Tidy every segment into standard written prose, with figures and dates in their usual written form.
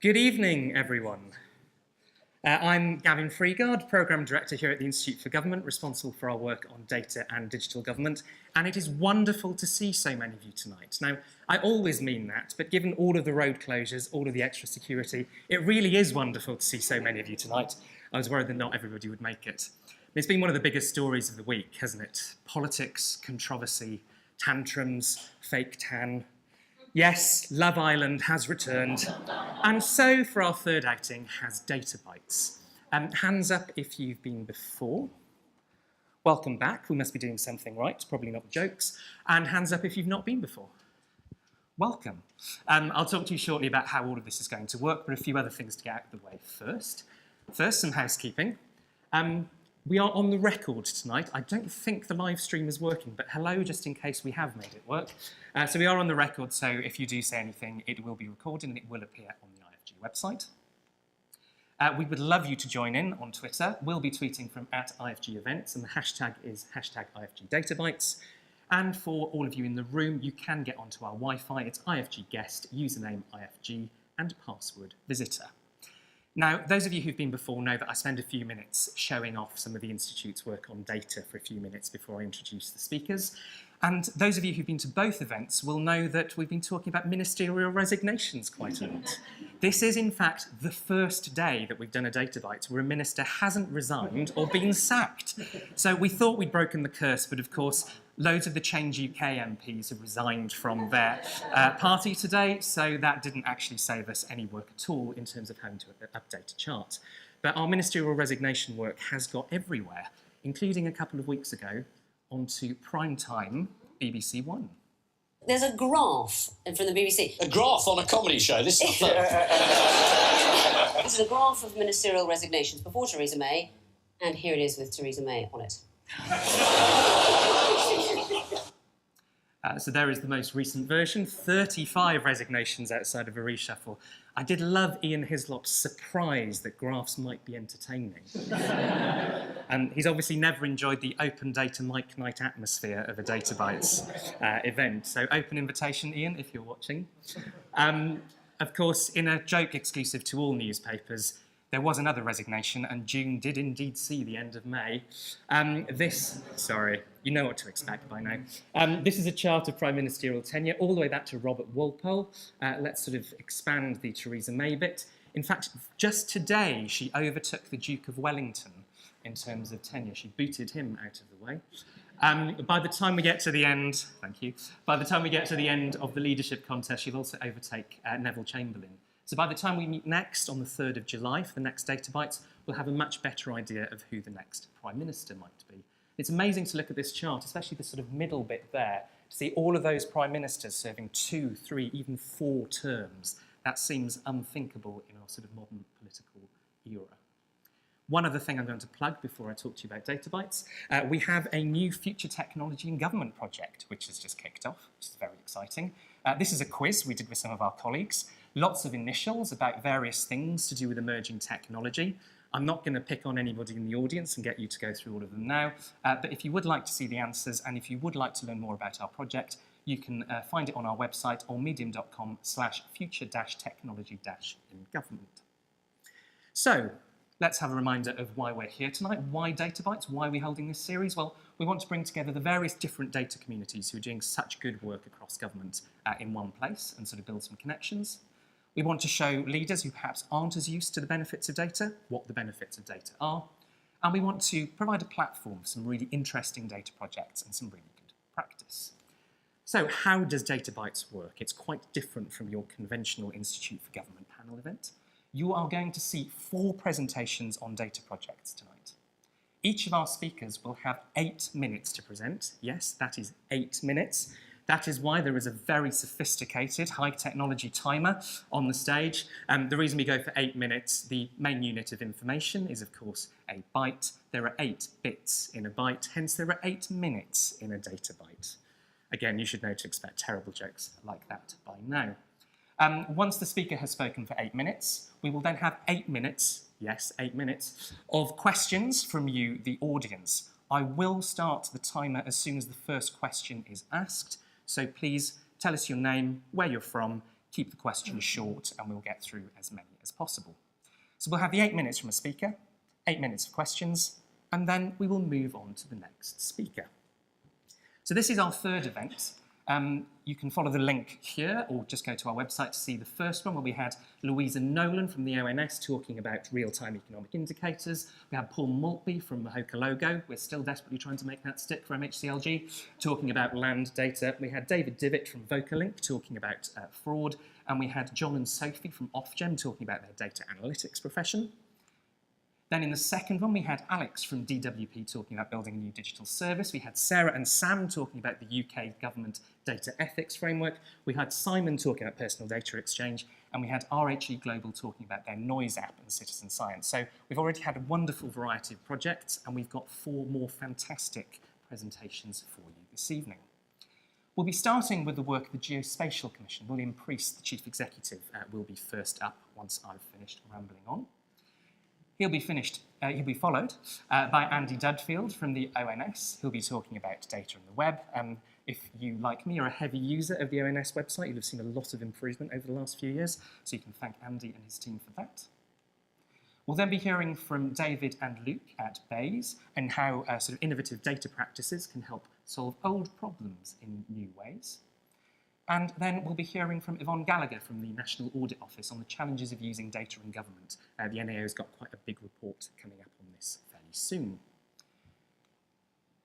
Good evening, everyone. I'm Gavin Freegard, Programme Director here at the Institute for Government, responsible for our work on data and digital government, and it is wonderful to see so many of you tonight. Now, I always mean that, but given all of the road closures, all of the extra security, it really is wonderful to see so many of you tonight. I was worried that not everybody would make it. It's been one of the biggest stories of the week, hasn't it? Politics, controversy, tantrums, fake tan. Yes, Love Island has returned, and so for our third outing has Data Bites. Hands up if you've been before. Welcome back, we must be doing something right, probably not jokes. And hands up if you've not been before. Welcome. I'll talk to you shortly about how all of this is going to work, but a few other things to get out of the way first. First, some housekeeping. We are on the record tonight. I don't think the live stream is working, but hello, just in case we have made it work. So we are on the record, so if you do say anything, it will be recorded and it will appear on the IFG website. We would love you to join in on Twitter. We'll be tweeting from @IFG events, and the hashtag is #IFG DataBytes. And for all of you in the room, you can get onto our Wi-Fi. It's IFG guest, username IFG, and password visitor. Now, those of you who've been before know that I spend a few minutes showing off some of the Institute's work on data for a few minutes before I introduce the speakers. And those of you who've been to both events will know that we've been talking about ministerial resignations quite a lot. This is, in fact, the first day that we've done a Data Bite where a minister hasn't resigned or been sacked. So we thought we'd broken the curse, but of course, loads of the Change UK MPs have resigned from their party today, so that didn't actually save us any work at all in terms of having to update a chart. But our ministerial resignation work has got everywhere, including a couple of weeks ago onto primetime BBC One. There's a graph from the BBC. A graph on a comedy show? This is This is a graph of ministerial resignations before Theresa May, and here it is with Theresa May on it. So there is the most recent version, 35 resignations outside of a reshuffle. I did love Ian Hislop's surprise that graphs might be entertaining. And he's obviously never enjoyed the open data mic night atmosphere of a Data Bites event. So open invitation, Ian, if you're watching. Of course, in a joke exclusive to all newspapers, there was another resignation, and June did indeed see the end of May. Sorry, you know what to expect by now. This is a chart of prime ministerial tenure, all the way back to Robert Walpole. Let's sort of expand the Theresa May bit. In fact, just today, she overtook the Duke of Wellington in terms of tenure. She booted him out of the way. By the time we get to the end, thank you, by the time we get to the end of the leadership contest, she'll also overtake Neville Chamberlain. So by the time we meet next on the 3rd of July for the next Data Bites, we'll have a much better idea of who the next Prime Minister might be. It's amazing to look at this chart, especially the sort of middle bit there, to see all of those Prime Ministers serving 2, 3, even 4 terms. That seems unthinkable in our sort of modern political era. One other thing I'm going to plug before I talk to you about Data Bites. We have a new Future Technology in Government project, which has just kicked off, which is very exciting. This is a quiz we did with some of our colleagues. Lots of initials about various things to do with emerging technology. I'm not going to pick on anybody in the audience and get you to go through all of them now, but if you would like to see the answers and if you would like to learn more about our project, you can find it on our website or medium.com/future-technology-in-government. So, let's have a reminder of why we're here tonight. Why Data Bites? Why are we holding this series? Well, we want to bring together the various different data communities who are doing such good work across government in one place and sort of build some connections. We want to show leaders who perhaps aren't as used to the benefits of data, what the benefits of data are. And we want to provide a platform for some really interesting data projects and some really good practice. So how does Data Bites work? It's quite different from your conventional Institute for Government panel event. You are going to see 4 presentations on data projects tonight. Each of our speakers will have 8 minutes to present. Yes, that is 8 minutes. That is why there is a very sophisticated high-technology timer on the stage. The reason we go for 8 minutes, the main unit of information is, of course, a byte. There are 8 bits in a byte, hence there are 8 minutes in a data byte. Again, you should know to expect terrible jokes like that by now. Once the speaker has spoken for 8 minutes, we will then have 8 minutes, yes, 8 minutes, of questions from you, the audience. I will start the timer as soon as the first question is asked. So please tell us your name, where you're from, keep the questions short, and we'll get through as many as possible. So we'll have the 8 minutes from a speaker, 8 minutes of questions, and then we will move on to the next speaker. So this is our third event. You can follow the link here or just go to our website to see the first one, where we had Louisa Nolan from the ONS talking about real-time economic indicators. We had Paul Maltby from Mahoka Logo. We're still desperately trying to make that stick for MHCLG, talking about land data. We had David Divett from Vocalink talking about fraud. And we had John and Sophie from Ofgem talking about their data analytics profession. Then in the second one, we had Alex from DWP talking about building a new digital service. We had Sarah and Sam talking about the UK government data ethics framework. We had Simon talking about personal data exchange. And we had RHE Global talking about their noise app and citizen science. So we've already had a wonderful variety of projects, and we've got 4 more fantastic presentations for you this evening. We'll be starting with the work of the Geospatial Commission. William Priest, the Chief Executive, will be first up once I've finished rambling on. He'll be followed by Andy Dudfield from the ONS, who'll be talking about data on the web. If you, like me, are a heavy user of the ONS website, you'll have seen a lot of improvement over the last few years, so you can thank Andy and his team for that. We'll then be hearing from David and Luke at Bayes and how sort of innovative data practices can help solve old problems in new ways. And then we'll be hearing from Yvonne Gallagher from the National Audit Office on the challenges of using data in government. The NAO's got quite a big report coming up on this fairly soon.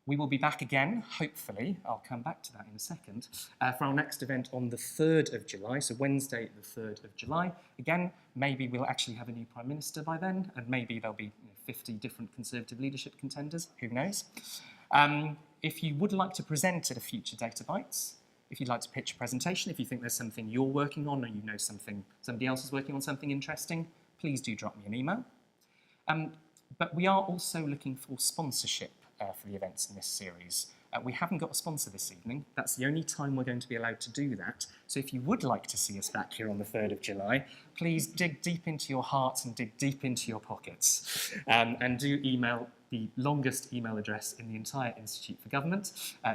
We will be back again, hopefully, I'll come back to that in a second, for our next event on the 3rd of July, so Wednesday the 3rd of July. Again, maybe we'll actually have a new Prime Minister by then, and maybe there'll be 50 different Conservative leadership contenders, who knows. If you would like to present at a future Data Bites, if you'd like to pitch a presentation, if you think there's something you're working on or you know somebody else is working on something interesting, please do drop me an email. But we are also looking for sponsorship for the events in this series. We haven't got a sponsor this evening. That's the only time we're going to be allowed to do that. So if you would like to see us back here on the 3rd of July, please dig deep into your hearts and dig deep into your pockets. And do email the longest email address in the entire Institute for Government,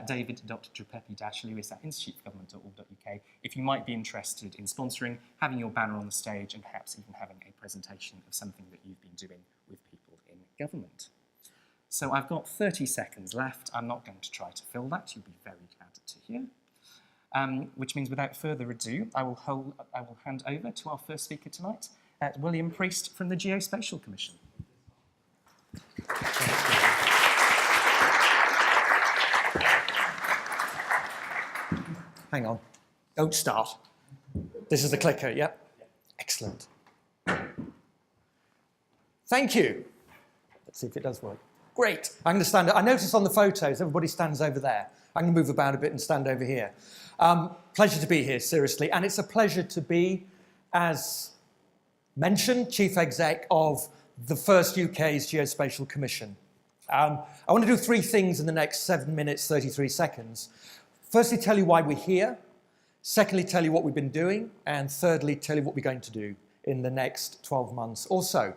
david.drupepi-lewis@instituteforgovernment.org.uk, if you might be interested in sponsoring, having your banner on the stage, and perhaps even having a presentation of something that you've been doing with people in government. So I've got 30 seconds left. I'm not going to try to fill that. You'll be very glad to hear. Which means, without further ado, I will hand over to our first speaker tonight, William Priest from the Geospatial Commission. Hang on. Don't start. This is the clicker, yep? Excellent. Thank you. Let's see if it does work. Great. I'm going to stand up. I noticed on the photos, everybody stands over there. I'm going to move about a bit and stand over here. Pleasure to be here, seriously. And it's a pleasure to be, as mentioned, Chief Exec of the first UK's Geospatial Commission. I want to do 3 things in the next 7 minutes, 33 seconds. Firstly, tell you why we're here. Secondly, tell you what we've been doing. And thirdly, tell you what we're going to do in the next 12 months or so.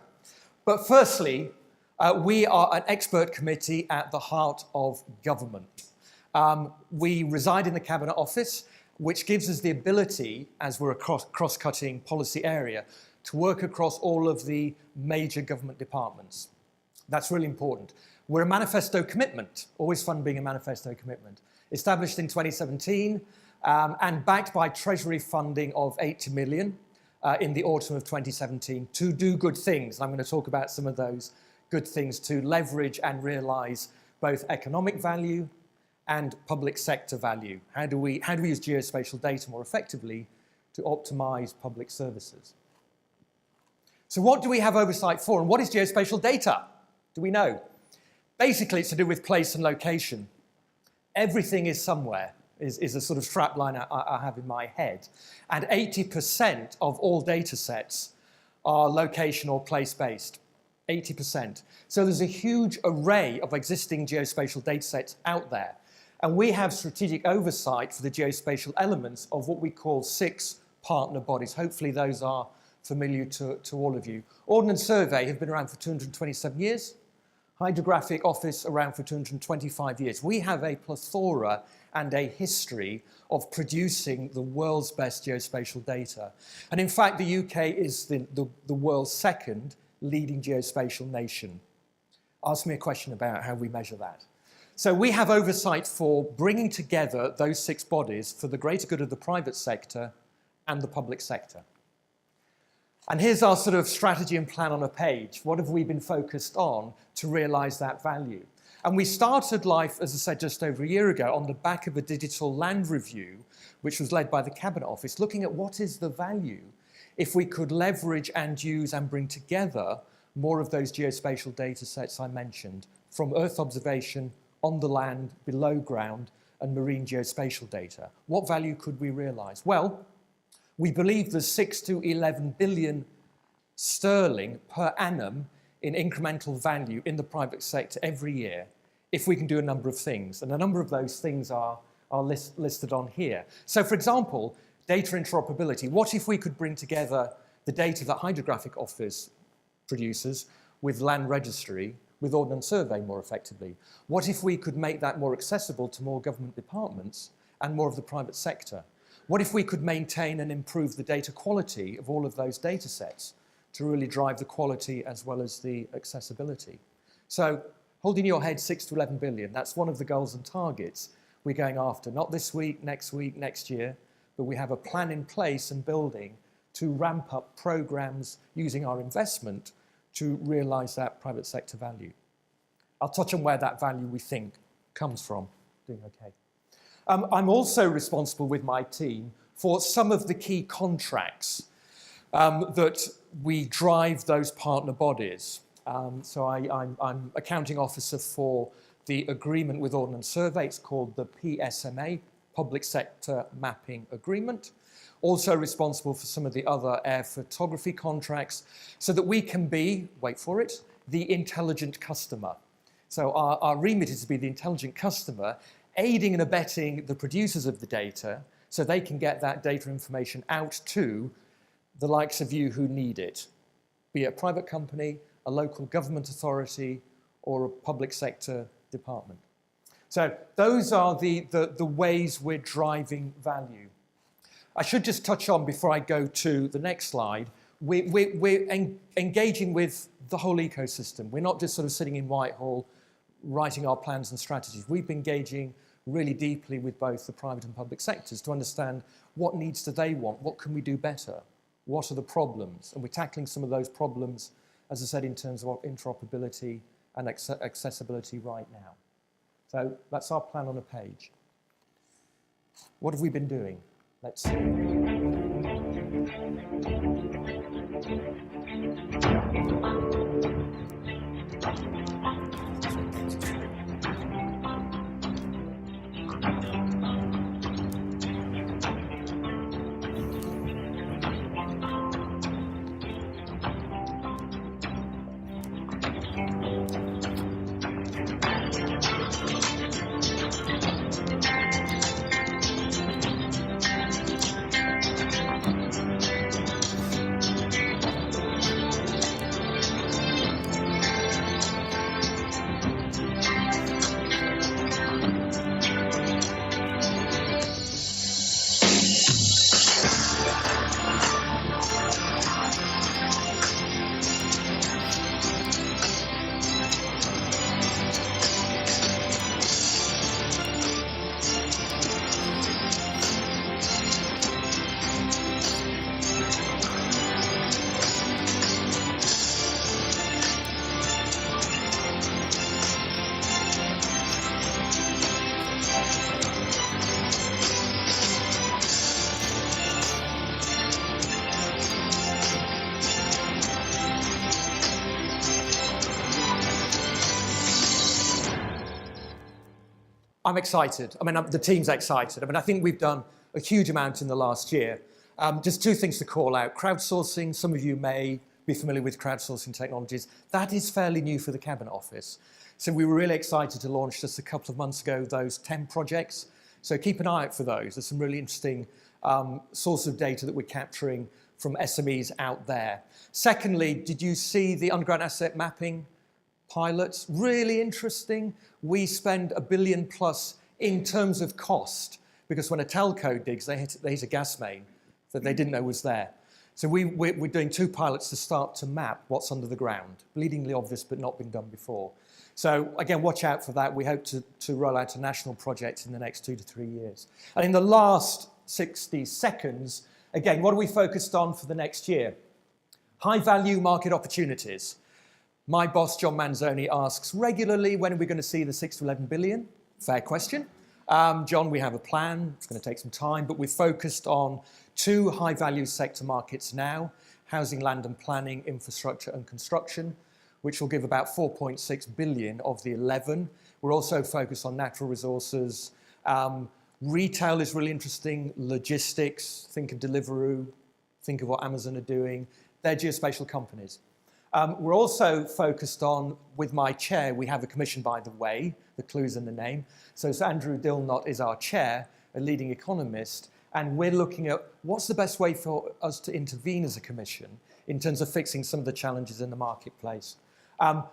But firstly, we are an expert committee at the heart of government. We reside in the Cabinet Office, which gives us the ability, as we're a cross-cutting policy area, to work across all of the major government departments. That's really important. We're a manifesto commitment, always fun being a manifesto commitment, established in 2017 and backed by Treasury funding of 80 million in the autumn of 2017 to do good things. And I'm going to talk about some of those good things to leverage and realise both economic value and public sector value. How do we use geospatial data more effectively to optimise public services? So what do we have oversight for, and what is geospatial data? Do we know? Basically, it's to do with place and location. Everything is somewhere, is a sort of strapline I have in my head. And 80% of all data sets are location or place-based. 80%. So there's a huge array of existing geospatial data sets out there. And we have strategic oversight for the geospatial elements of what we call 6 partner bodies. Hopefully those are familiar to all of you. Ordnance Survey have been around for 227 years. Hydrographic Office around for 225 years. We have a plethora and a history of producing the world's best geospatial data. And in fact, the UK is the world's second leading geospatial nation. Ask me a question about how we measure that. So we have oversight for bringing together those 6 bodies for the greater good of the private sector and the public sector. And here's our sort of strategy and plan on a page. What have we been focused on to realise that value? And we started life, as I said, just over a year ago on the back of a digital land review, which was led by the Cabinet Office, looking at what is the value if we could leverage and use and bring together more of those geospatial data sets I mentioned, from Earth observation, on the land, below ground, and marine geospatial data. What value could we realise? Well, we believe there's 6 to 11 billion sterling per annum in incremental value in the private sector every year if we can do a number of things. And a number of those things are listed on here. So, for example, data interoperability. What if we could bring together the data that Hydrographic Office produces with Land Registry, with Ordnance Survey more effectively? What if we could make that more accessible to more government departments and more of the private sector? What if we could maintain and improve the data quality of all of those data sets to really drive the quality as well as the accessibility? So, holding your head 6 to 11 billion, that's one of the goals and targets we're going after. Not this week, next year, but we have a plan in place and building to ramp up programs using our investment to realise that private sector value. I'll touch on where that value we think comes from. Doing okay. I'm also responsible with my team for some of the key contracts that we drive those partner bodies. So I'm accounting officer for the agreement with Ordnance Survey. It's called the PSMA, Public Sector Mapping Agreement. Also responsible for some of the other air photography contracts so that we can be, wait for it, the intelligent customer. So our remit is to be the intelligent customer, aiding and abetting the producers of the data so they can get that data information out to the likes of you who need it, be it a private company, a local government authority, or a public sector department. So those are the ways we're driving value. I should just touch on, before I go to the next slide, we're engaging with the whole ecosystem. We're not just sort of sitting in Whitehall writing our plans and strategies. We've been engaging really deeply with both the private and public sectors to understand what needs do they want, what can we do better, what are the problems, and we're tackling some of those problems, as I said, in terms of interoperability and accessibility right now. So that's our plan on a page. What have we been doing? Let's see. I'm excited. I mean, the team's excited. I mean, I think we've done a huge amount in the last year. Just 2 things to call out. Crowdsourcing, some of you may be familiar with crowdsourcing technologies. That is fairly new for the Cabinet Office. So we were really excited to launch just a couple of months ago those 10 projects. So keep an eye out for those. There's some really interesting source of data that we're capturing from SMEs out there. Secondly, did you see the underground asset mapping pilots. Really interesting. We spend $1 billion plus in terms of cost, because when a telco digs, they hit a gas main that they didn't know was there. So we're doing 2 pilots to start to map what's under the ground. Bleedingly obvious, but not been done before. So again, watch out for that. We hope to roll out a national project in the next 2 to 3 years. And in the last 60 seconds, again, what are we focused on for the next year? High value market opportunities. My boss, John Manzoni, asks regularly, when are we going to see the 6 to 11 billion? Fair question. John, we have a plan. It's going to take some time, but we're focused on 2 high-value sector markets now, housing, land and planning, infrastructure and construction, which will give about 4.6 billion of the 11. We're also focused on natural resources. Retail is really interesting. Logistics, think of Deliveroo, think of what Amazon are doing. They're geospatial companies. We're also focused on, with my chair, we have a commission, by the way, the clue's in the name. So Andrew Dilnott is our chair, a leading economist, and we're looking at what's the best way for us to intervene as a commission in terms of fixing some of the challenges in the marketplace.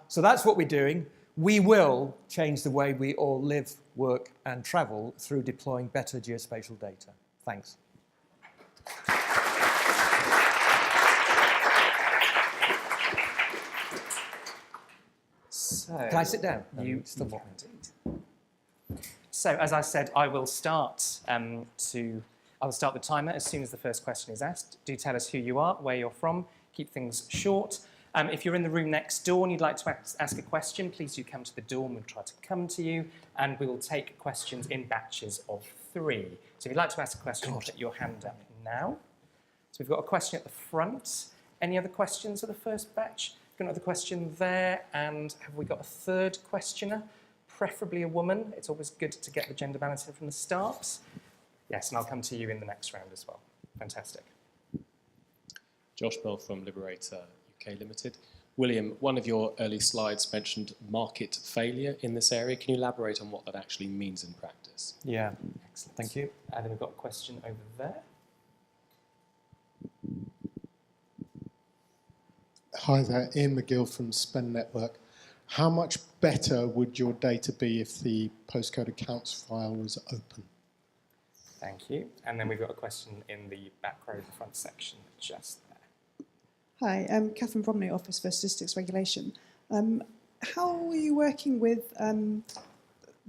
So that's what we're doing. We will change the way we all live, work and travel through deploying better geospatial data. Thanks. So, Can I sit down? You still can indeed. So, as I said, I will start the timer as soon as the first question is asked. Do tell us who you are, where you're from. Keep things short. If you're in the room next door and you'd like to ask a question, please do come to the door and we'll try to come to you. And we will take questions in batches of 3. So if you'd like to ask a question, put your hand up now. So we've got a question at the front. Any other questions for the first batch? Got another question there. And have we got a third questioner? Preferably a woman. It's always good to get the gender balance in from the start. Yes, and I'll come to you in the next round as well. Fantastic. Josh Bell from Liberator UK Limited. William, one of your early slides mentioned market failure in this area. Can you elaborate on what that actually means in practice? Yeah, Excellent. thank you. And then we've got a question over there. Hi there, Ian McGill from Spend Network. How much better would your data be if the postcode accounts file was open? Thank you. And then we've got a question in the back row, the front section, just there. Hi, I'm Catherine Bromley, Office for Statistics Regulation. How are you working with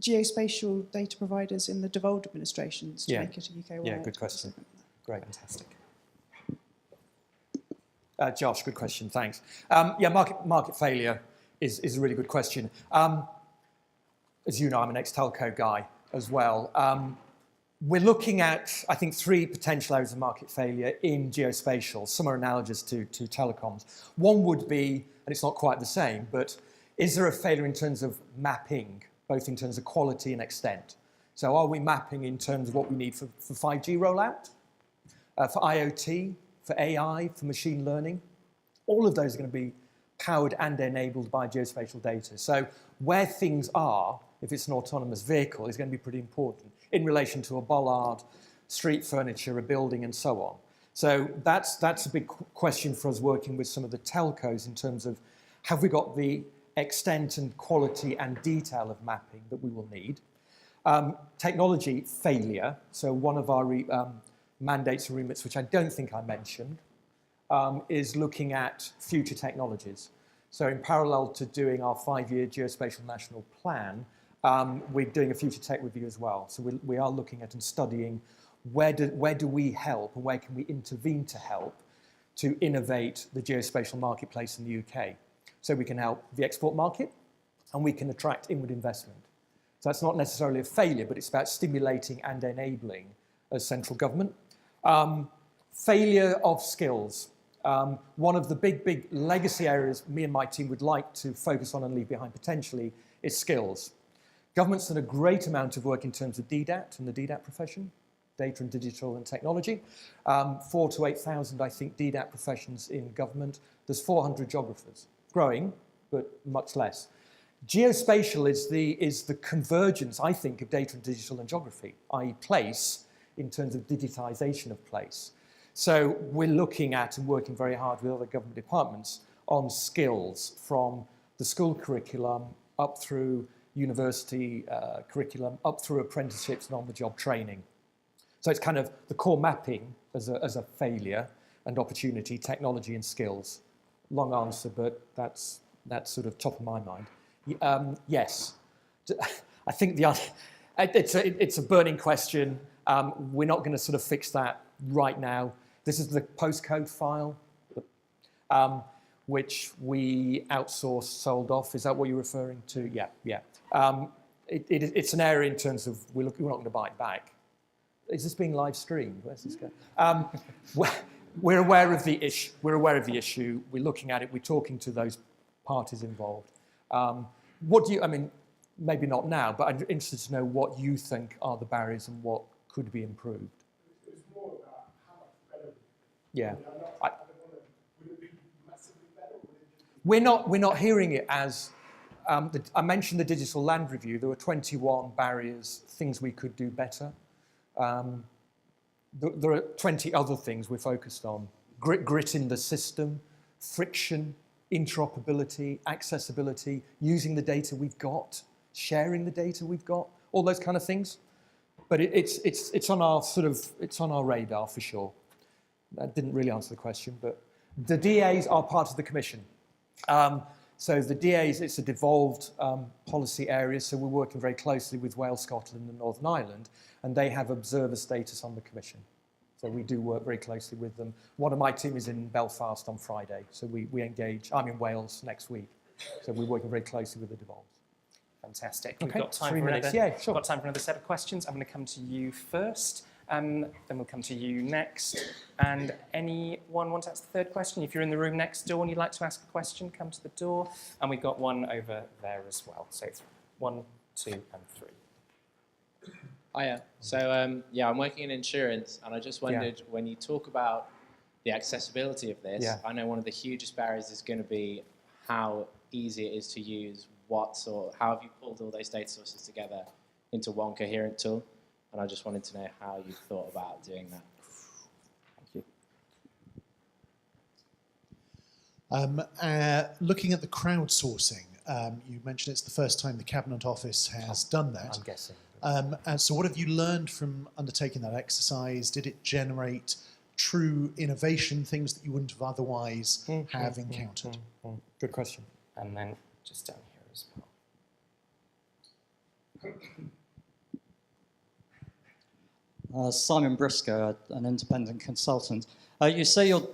geospatial data providers in the devolved administrations to make it a UK-wide? Yeah, good question. Great. Fantastic. Josh, good question, thanks. Yeah, market failure is a really good question. As you know, I'm an ex-telco guy as well. We're looking at, I think, 3 potential areas of market failure in geospatial. Some are analogous to telecoms. One would be, and it's not quite the same, but is there a failure in terms of mapping, both in terms of quality and extent? So are we mapping in terms of what we need for 5G rollout, for IoT, for AI, for machine learning? All of those are going to be powered and enabled by geospatial data. So where things are, if it's an autonomous vehicle, is going to be pretty important in relation to a bollard, street furniture, a building, and so on. So that's a big question for us working with some of the telcos in terms of have we got the extent and quality and detail of mapping that we will need. Technology failure. So one of our mandates and remits, which I don't think I mentioned, is looking at future technologies. So in parallel to doing our 5-year Geospatial National Plan, we're doing a future tech review as well. So we are looking at and studying where do we help and where can we intervene to help to innovate the geospatial marketplace in the UK. So we can help the export market and we can attract inward investment. So that's not necessarily a failure, but it's about stimulating and enabling as central government. Failure of skills. One of the big legacy areas me and my team would like to focus on and leave behind potentially is skills. Government's done a great amount of work in terms of DDAT and the DDAT profession, data and digital and technology. 4,000 to 8,000, I think, DDAT professions in government. There's 400 geographers, growing, but much less. Geospatial is the convergence, I think, of data and digital and geography, i.e. place, in terms of digitisation of place. So we're looking at and working very hard with other government departments on skills from the school curriculum up through university curriculum, up through apprenticeships and on-the-job training. So it's kind of the core mapping as a failure and opportunity, technology and skills. Long answer, but that's sort of top of my mind. Yes, I think it's a burning question. We're not going to sort of fix that right now. This is the postcode file, which we outsourced, sold off. Is that what you're referring to? Yeah. It's an area in terms of we're not going to buy it back. Is this being live streamed? Where's this going? We're aware of the issue. We're looking at it. We're talking to those parties involved. Maybe not now, but I'm interested to know what you think are the barriers and what could be improved. It's more about how much better. Yeah. Would it be massively better? We're not hearing it as. I mentioned the digital land review. There were 21 barriers, things we could do better. There are 20 other things we're focused on. Grit in the system, friction, interoperability, accessibility, using the data we've got, sharing the data we've got, all those kind of things. But it's on our radar for sure. That didn't really answer the question, but the DAs are part of the commission. So the DAs, it's a devolved policy area, so we're working very closely with Wales, Scotland and Northern Ireland, and they have observer status on the commission. So we do work very closely with them. One of my team is in Belfast on Friday, so we engage. I'm in Wales next week, so we're working very closely with the devolved. Fantastic. Okay, We've got time 3 for minutes. another, Yeah, sure. got time for another set of questions. I'm going to come to you first, then we'll come to you next. And anyone want to ask the third question? If you're in the room next door and you'd like to ask a question, come to the door. And we've got one over there as well. So it's 1, 2, and 3. Hiya. So, I'm working in insurance, and I just wondered, when you talk about the accessibility of this, I know one of the hugest barriers is going to be how easy it is to use, how have you pulled all those data sources together into one coherent tool? And I just wanted to know how you thought about doing that. Thank you. Looking at the crowdsourcing, you mentioned it's the first time the Cabinet Office has done that. I'm guessing. And so what have you learned from undertaking that exercise? Did it generate true innovation, things that you wouldn't have otherwise have encountered? Good question. And then just down here as well. Simon Briscoe, an independent consultant. You say you're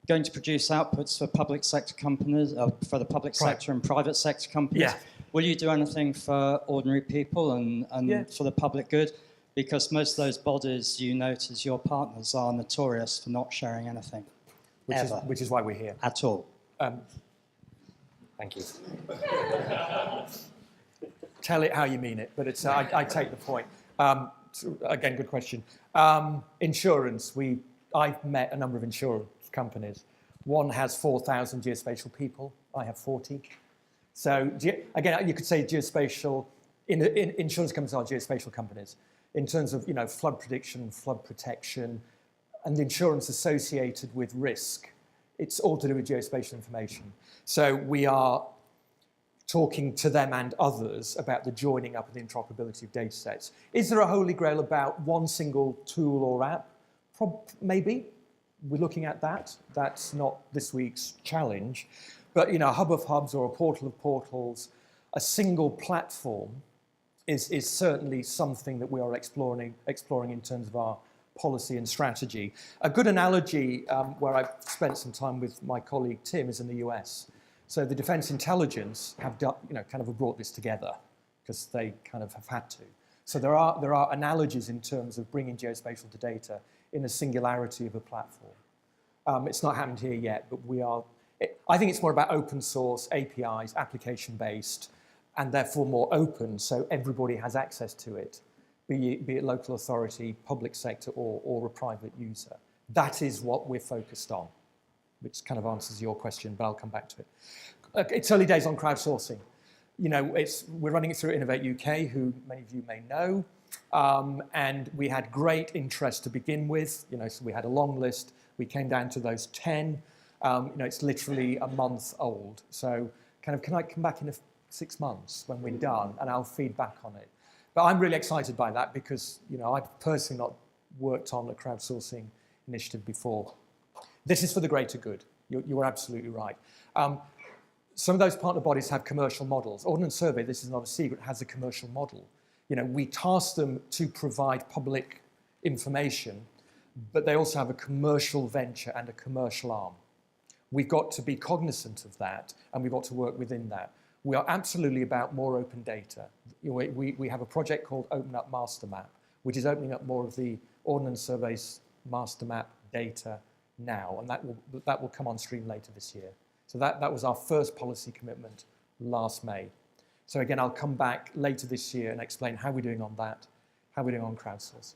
going to produce outputs for public sector companies, for the public sector and private sector companies. Yeah. Will you do anything for ordinary people and for the public good? Because most of those bodies you note as your partners are notorious for not sharing anything. Which is why we're here. At all. Thank you. Tell it how you mean it, but it's I take the point. Again, good question. Insurance. I've met a number of insurance companies. One has 4,000 geospatial people. I have 40. So again, you could say geospatial. Insurance companies are geospatial companies in terms of flood prediction, flood protection, and the insurance associated with risk. It's all to do with geospatial information. So we are talking to them and others about the joining up and the interoperability of data sets. Is there a holy grail about one single tool or app? Maybe. We're looking at that. That's not this week's challenge. But a hub of hubs or a portal of portals, a single platform is certainly something that we are exploring in terms of our policy and strategy. A good analogy where I've spent some time with my colleague Tim is in the US. So the Defence Intelligence have done, kind of brought this together because they kind of have had to. So there are analogies in terms of bringing geospatial to data in a singularity of a platform. It's not happened here yet, but I think it's more about open source, APIs, application-based, and therefore more open, so everybody has access to it, be it local authority, public sector, or a private user. That is what we're focused on, which kind of answers your question, but I'll come back to it. It's early days on crowdsourcing. We're running it through Innovate UK, who many of you may know, and we had great interest to begin with. So we had a long list. We came down to those 10. It's literally a month old. So kind of, can I come back in 6 months when we're done, and I'll feed back on it. But I'm really excited by that because, you know, I've personally not worked on a crowdsourcing initiative before. This is for the greater good. You're absolutely right. Some of those partner bodies have commercial models. Ordnance Survey, this is not a secret, has a commercial model. You know, we task them to provide public information, but they also have a commercial venture and a commercial arm. We've got to be cognizant of that, and we've got to work within that. We are absolutely about more open data. We have a project called Open Up Master Map, which is opening up more of the Ordnance Survey's master map data now, and that will come on stream later this year. So that was our first policy commitment last May. So again, I'll come back later this year and explain how we're doing on that, how we're doing on crowdsourcing.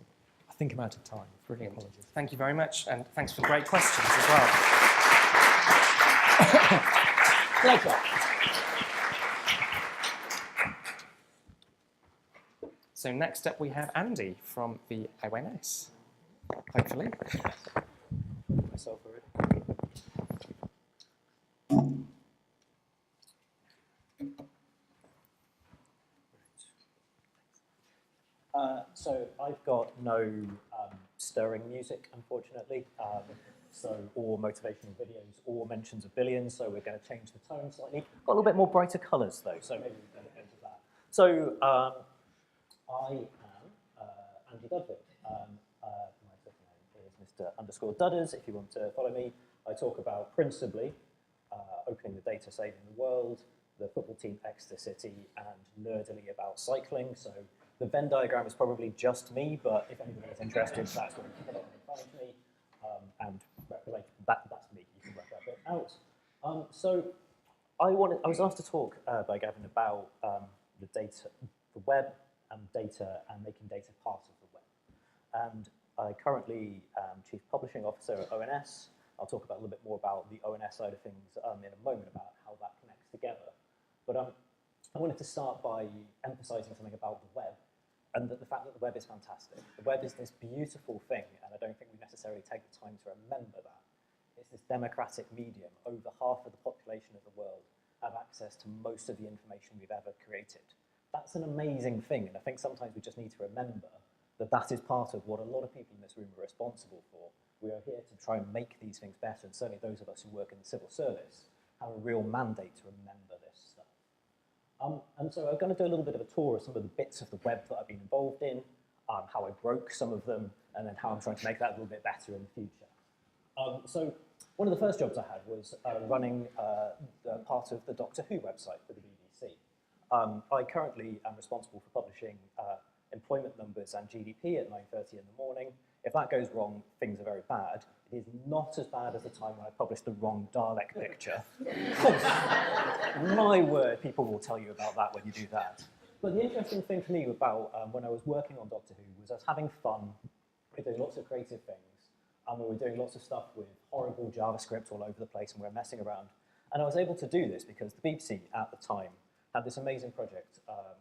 I think I'm out of time. Brilliant. Apologies. Thank you very much, and thanks for great questions as well. Pleasure. So next up we have Andy from the ONS, hopefully. Myself already. So I've got no stirring music, unfortunately, or motivational videos or mentions of billions, so we're going to change the tone slightly. Got a little bit more brighter colours, though, so maybe we can get into that. So I am Andy Dudfield. My second name is Mr. _Dudders, if you want to follow me. I talk about principally opening the data, saving the world, the football team Exeter City, and nerdily about cycling. So the Venn diagram is probably just me, but if anybody is interested, that's what you can put in front of me. And that's me. You can work that bit out. So I was asked to talk by Gavin about the data, the web, and data, and making data part of the web. And I currently am Chief Publishing Officer at ONS. I'll talk about a little bit more about the ONS side of things in a moment, about how that connects together. But I wanted to start by emphasising something about the web, and the fact that the web is fantastic. The web is this beautiful thing, and I don't think we necessarily take the time to remember that. It's this democratic medium. Over half of the population of the world have access to most of the information we've ever created. That's an amazing thing, and I think sometimes we just need to remember that that is part of what a lot of people in this room are responsible for. We are here to try and make these things better, and certainly those of us who work in the civil service have a real mandate to remember this stuff. And so I'm going to do a little bit of a tour of some of the bits of the web that I've been involved in, how I broke some of them, and then how I'm trying to make that a little bit better in the future. So one of the first jobs I had was running part of the Doctor Who website for the BBC. I currently am responsible for publishing employment numbers and GDP at 9:30 in the morning. If that goes wrong, things are very bad. It is not as bad as the time when I published the wrong Dalek picture. My word, people will tell you about that when you do that. But the interesting thing for me about when I was working on Doctor Who was I was having fun. We're doing lots of creative things. We were doing lots of stuff with horrible JavaScript all over the place, and we were messing around. And I was able to do this because the BBC at the time had this amazing project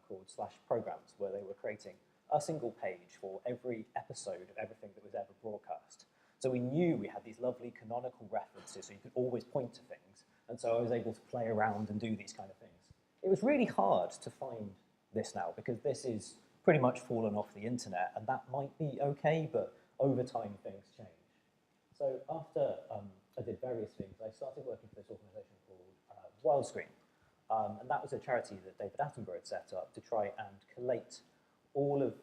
called /Programs, where they were creating a single page for every episode of everything that was ever broadcast. So we knew we had these lovely canonical references, so you could always point to things. And so I was able to play around and do these kind of things. It was really hard to find this now, because this is pretty much fallen off the internet, and that might be okay, but over time things change. So after I did various things, I started working for this organisation called Wildscreen. And that was a charity that David Attenborough had set up to try and collate all of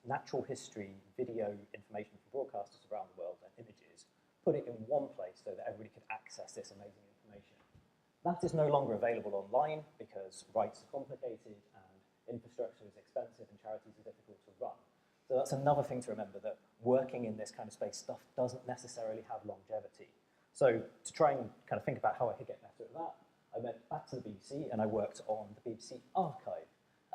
natural history video information from broadcasters around the world and images, put it in one place so that everybody could access this amazing information. That is no longer available online because rights are complicated and infrastructure is expensive and charities are difficult to run. So that's another thing to remember, that working in this kind of space stuff doesn't necessarily have longevity. So to try and kind of think about how I could get better at that, I went back to the BBC and I worked on the BBC Archive,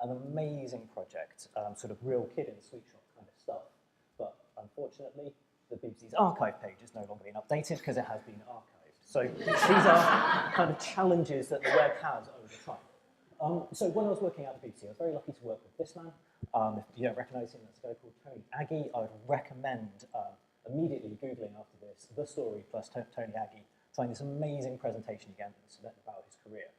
an amazing project, sort of real kid in the sweet shop kind of stuff. But unfortunately, the BBC's archive page is no longer being updated because it has been archived. So these are kind of challenges that the web has over time. So when I was working at the BBC, I was very lucky to work with this man. If you don't recognise him, that's a guy called Tony Aggie. I would recommend immediately Googling after this, The Story plus Tony Aggie, find this amazing presentation again about his career.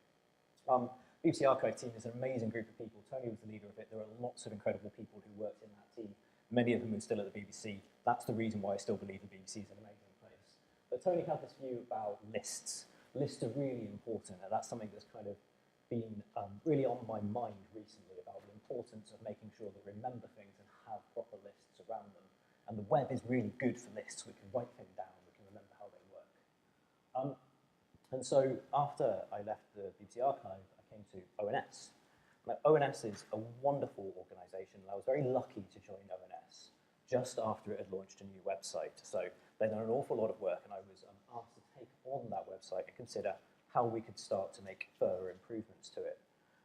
BBC Archive team is an amazing group of people. Tony was the leader of it. There are lots of incredible people who worked in that team. Many of them are still at the BBC. That's the reason why I still believe the BBC is an amazing place. But Tony had this view about lists. Lists are really important, and that's something that's kind of been really on my mind recently, about the importance of making sure that we remember things and have proper lists around them. And the web is really good for lists. We can write things down, we can remember how they work. And so after I left the BBC Archive, I came to ONS. Now, ONS is a wonderful organisation, and I was very lucky to join ONS just after it had launched a new website. So they'd done an awful lot of work, and I was asked to take on that website and consider how we could start to make further improvements to it.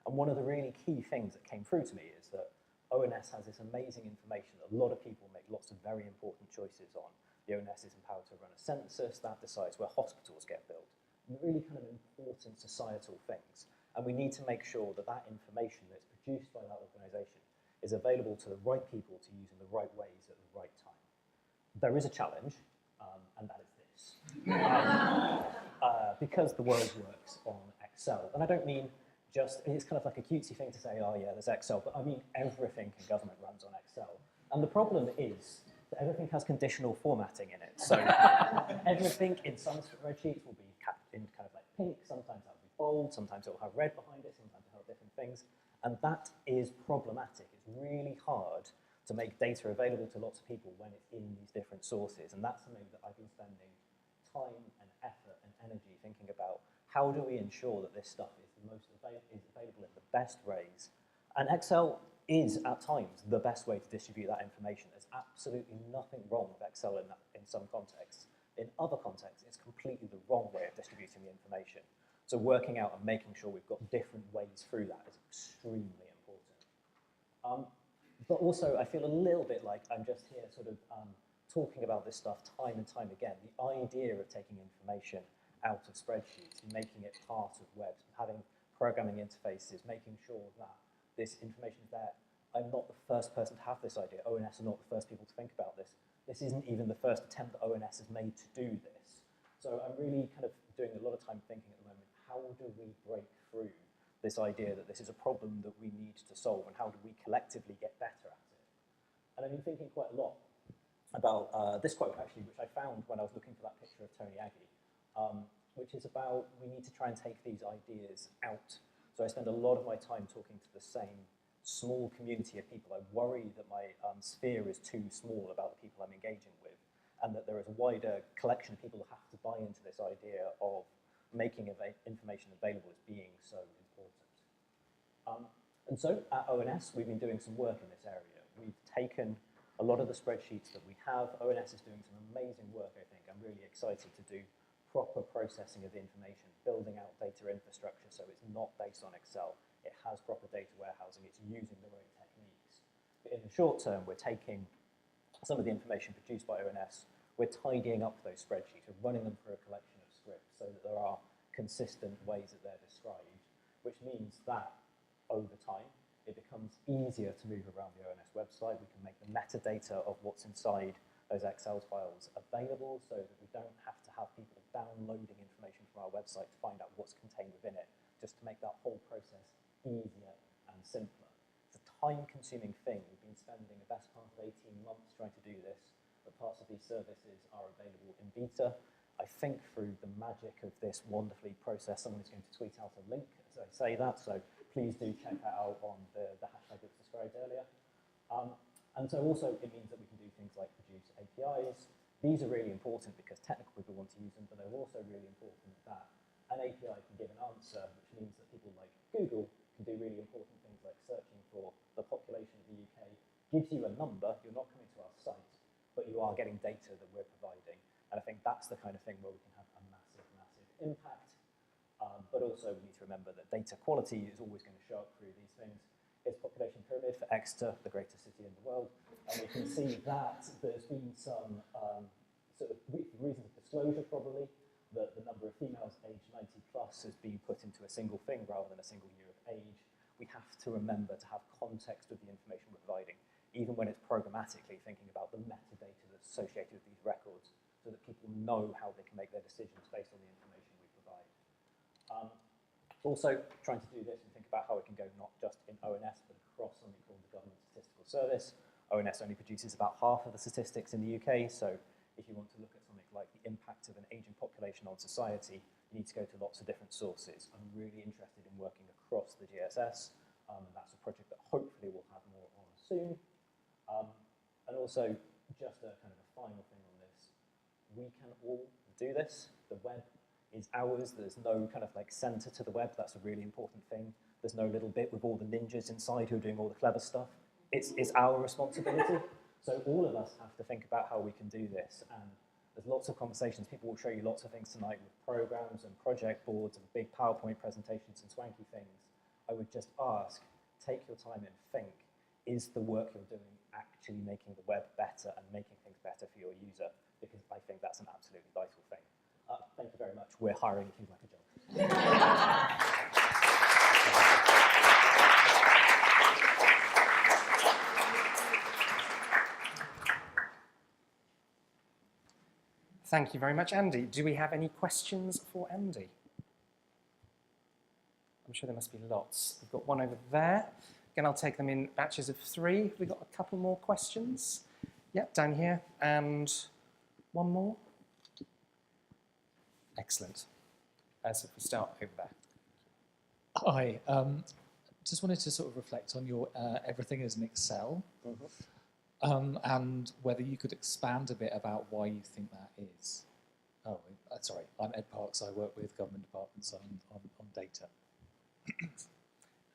And one of the really key things that came through to me is that ONS has this amazing information that a lot of people make lots of very important choices on. The ONS is empowered to run a census that decides where hospitals get built. Really kind of important societal things. And we need to make sure that that information that's produced by that organisation is available to the right people to use in the right ways at the right time. There is a challenge, and that is this. Because the world works on Excel, and I don't mean just, it's kind of like a cutesy thing to say, oh yeah, there's Excel, but I mean everything in government runs on Excel. And the problem is that everything has conditional formatting in it. So everything in some spreadsheets will be kept in kind of like pink, sometimes that'll be bold, sometimes it'll have red behind it, sometimes it'll have different things. And that is problematic. It's really hard to make data available to lots of people when it's in these different sources. And that's something that I've been spending time and effort and energy thinking about. How do we ensure that this stuff is available in the best ways? And Excel is, at times, the best way to distribute that information. There's absolutely nothing wrong with Excel in some contexts. In other contexts, it's completely the wrong way of distributing the information. So working out and making sure we've got different ways through that is extremely important. But also, I feel a little bit like I'm just here sort of talking about this stuff time and time again. The idea of taking information out of spreadsheets, making it part of webs, having programming interfaces, making sure that this information is there. I'm not the first person to have this idea. ONS are not the first people to think about this. This isn't even the first attempt that ONS has made to do this. So I'm really kind of doing a lot of time thinking at the moment, how do we break through this idea that this is a problem that we need to solve, and how do we collectively get better at it? And I've been thinking quite a lot about this quote, actually, which I found when I was looking for that picture of Tony Aggie, which is about we need to try and take these ideas out. So I spend a lot of my time talking to the same small community of people. I worry that my sphere is too small about the people I'm engaging with, and that there is a wider collection of people who have to buy into this idea of making information available as being so important. And so at ONS, we've been doing some work in this area. We've taken a lot of the spreadsheets that we have. ONS is doing some amazing work, I think. I'm really excited to do proper processing of the information, building out data infrastructure so it's not based on Excel. It has proper data warehousing. It's using the right techniques. But in the short term, we're taking some of the information produced by ONS, we're tidying up those spreadsheets, we're running them through a collection of scripts so that there are consistent ways that they're described, which means that over time, it becomes easier to move around the ONS website. We can make the metadata of what's inside those Excel files available so that we don't have to have people downloading information from our website to find out what's contained within it, just to make that whole process easier and simpler. It's a time-consuming thing. We've been spending the best part of 18 months trying to do this, but parts of these services are available in beta. I think through the magic of this wonderfully processed, someone is going to tweet out a link as I say that, so please do check that out on the hashtag that was described earlier. And so also it means that we can do things like produce APIs. These are really important because technical people want to use them, but they're also really important that an API can give an answer, which means that people like Google can do really important things like searching for the population of the UK, gives you a number, you're not coming to our site, but you are getting data that we're providing. And I think that's the kind of thing where we can have a massive, massive impact. But also we need to remember that data quality is always going to show up through these things. Here's population pyramid for Exeter, the greatest city in the world. And we can see that there's been some sort of reasons of disclosure probably, that the number of females aged 90 plus has been put into a single thing rather than a single year of age. We have to remember to have context with the information we're providing, even when it's programmatically thinking about the metadata that's associated with these records, so that people know how they can make their decisions based on the information we provide. Also, trying to do this and think about how it can go not just in ONS, but across something called the Government Statistical Service. ONS only produces about half of the statistics in the UK, so if you want to look at something like the impact of an aging population on society, you need to go to lots of different sources. I'm really interested in working across the GSS, and that's a project that hopefully we'll have more on soon. And also, just a kind of a final thing on this, we can all do this. The web is ours. There's no kind of like center to the web. That's a really important thing. There's no little bit with all the ninjas inside who are doing all the clever stuff. It's our responsibility. So all of us have to think about how we can do this. And there's lots of conversations. People will show you lots of things tonight with programs and project boards and big PowerPoint presentations and swanky things. I would just ask, take your time and think, is the work you're doing actually making the web better and making things better for your user? Because I think that's an absolutely vital thing. Thank you very much. We're hiring if you'd like a job. Thank you very much, Andy. Do we have any questions for Andy? I'm sure there must be lots. We've got one over there. Again, I'll take them in batches of 3. Have we got a couple more questions? Yep, down here. And one more. Excellent. So if we start over there. Hi. Just wanted to sort of reflect on your everything is in Excel. And whether you could expand a bit about why you think that is. Oh, sorry, I'm Ed Parks. I work with government departments on data. And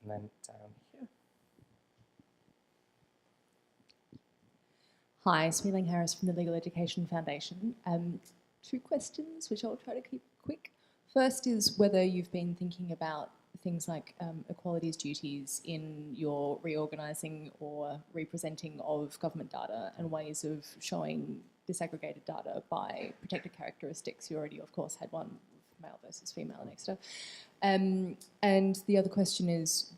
then down here. Hi, Smealing Harris from the Legal Education Foundation. 2 questions, which I'll try to keep quick. First is whether you've been thinking about things like equalities duties in your reorganising or representing of government data and ways of showing disaggregated data by protected characteristics. You already, of course, had one with male versus female next to. And the other question is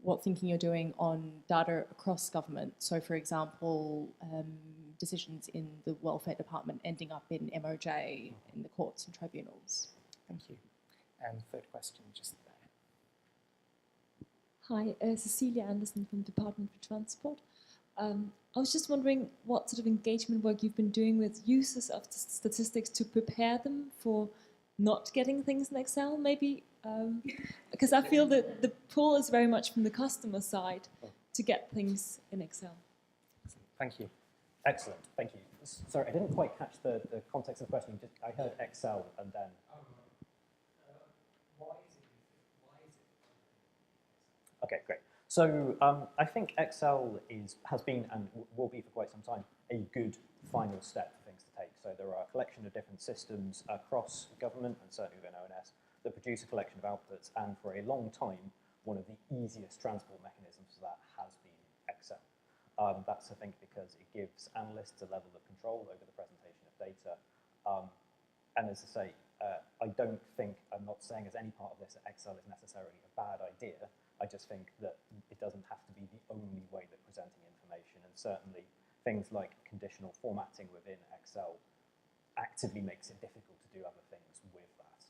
what thinking you're doing on data across government. So, for example, decisions in the welfare department ending up in MOJ in the courts and tribunals. Thank you. And third question, just there. Hi, Cecilia Anderson from Department for Transport. I was just wondering what sort of engagement work you've been doing with users of statistics to prepare them for not getting things in Excel, maybe? Because I feel that the pull is very much from the customer side to get things in Excel. Thank you. Excellent, thank you. Sorry, I didn't quite catch the context of the question. I heard Excel and then... Okay, great. So I think Excel has been and will be for quite some time a good final step for things to take. So there are a collection of different systems across government and certainly within ONS that produce a collection of outputs, and for a long time one of the easiest transport mechanisms for that has been Excel. That's, I think, because it gives analysts a level of control over the presentation of data. And as I say, I'm not saying as any part of this that Excel is necessarily a bad idea. I just think that it doesn't have to be the only way that presenting information, and certainly things like conditional formatting within Excel actively makes it difficult to do other things with that.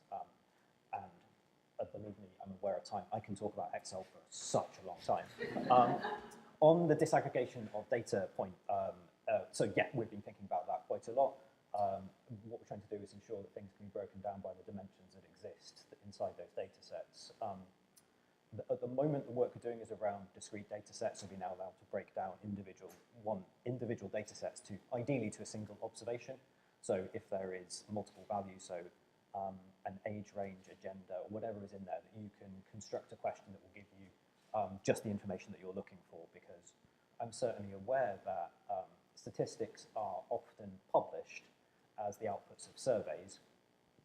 Believe me, I'm aware of time. I can talk about Excel for such a long time. On the disaggregation of data point, so yeah, we've been thinking about that quite a lot. What we're trying to do is ensure that things can be broken down by the dimensions that exist inside those data sets. At the moment, the work we're doing is around discrete data sets, so we're now allowed to break down individual data sets ideally to a single observation. So if there is multiple values, so an age range, a gender, or whatever is in there, that you can construct a question that will give you just the information that you're looking for, because I'm certainly aware that statistics are often published as the outputs of surveys,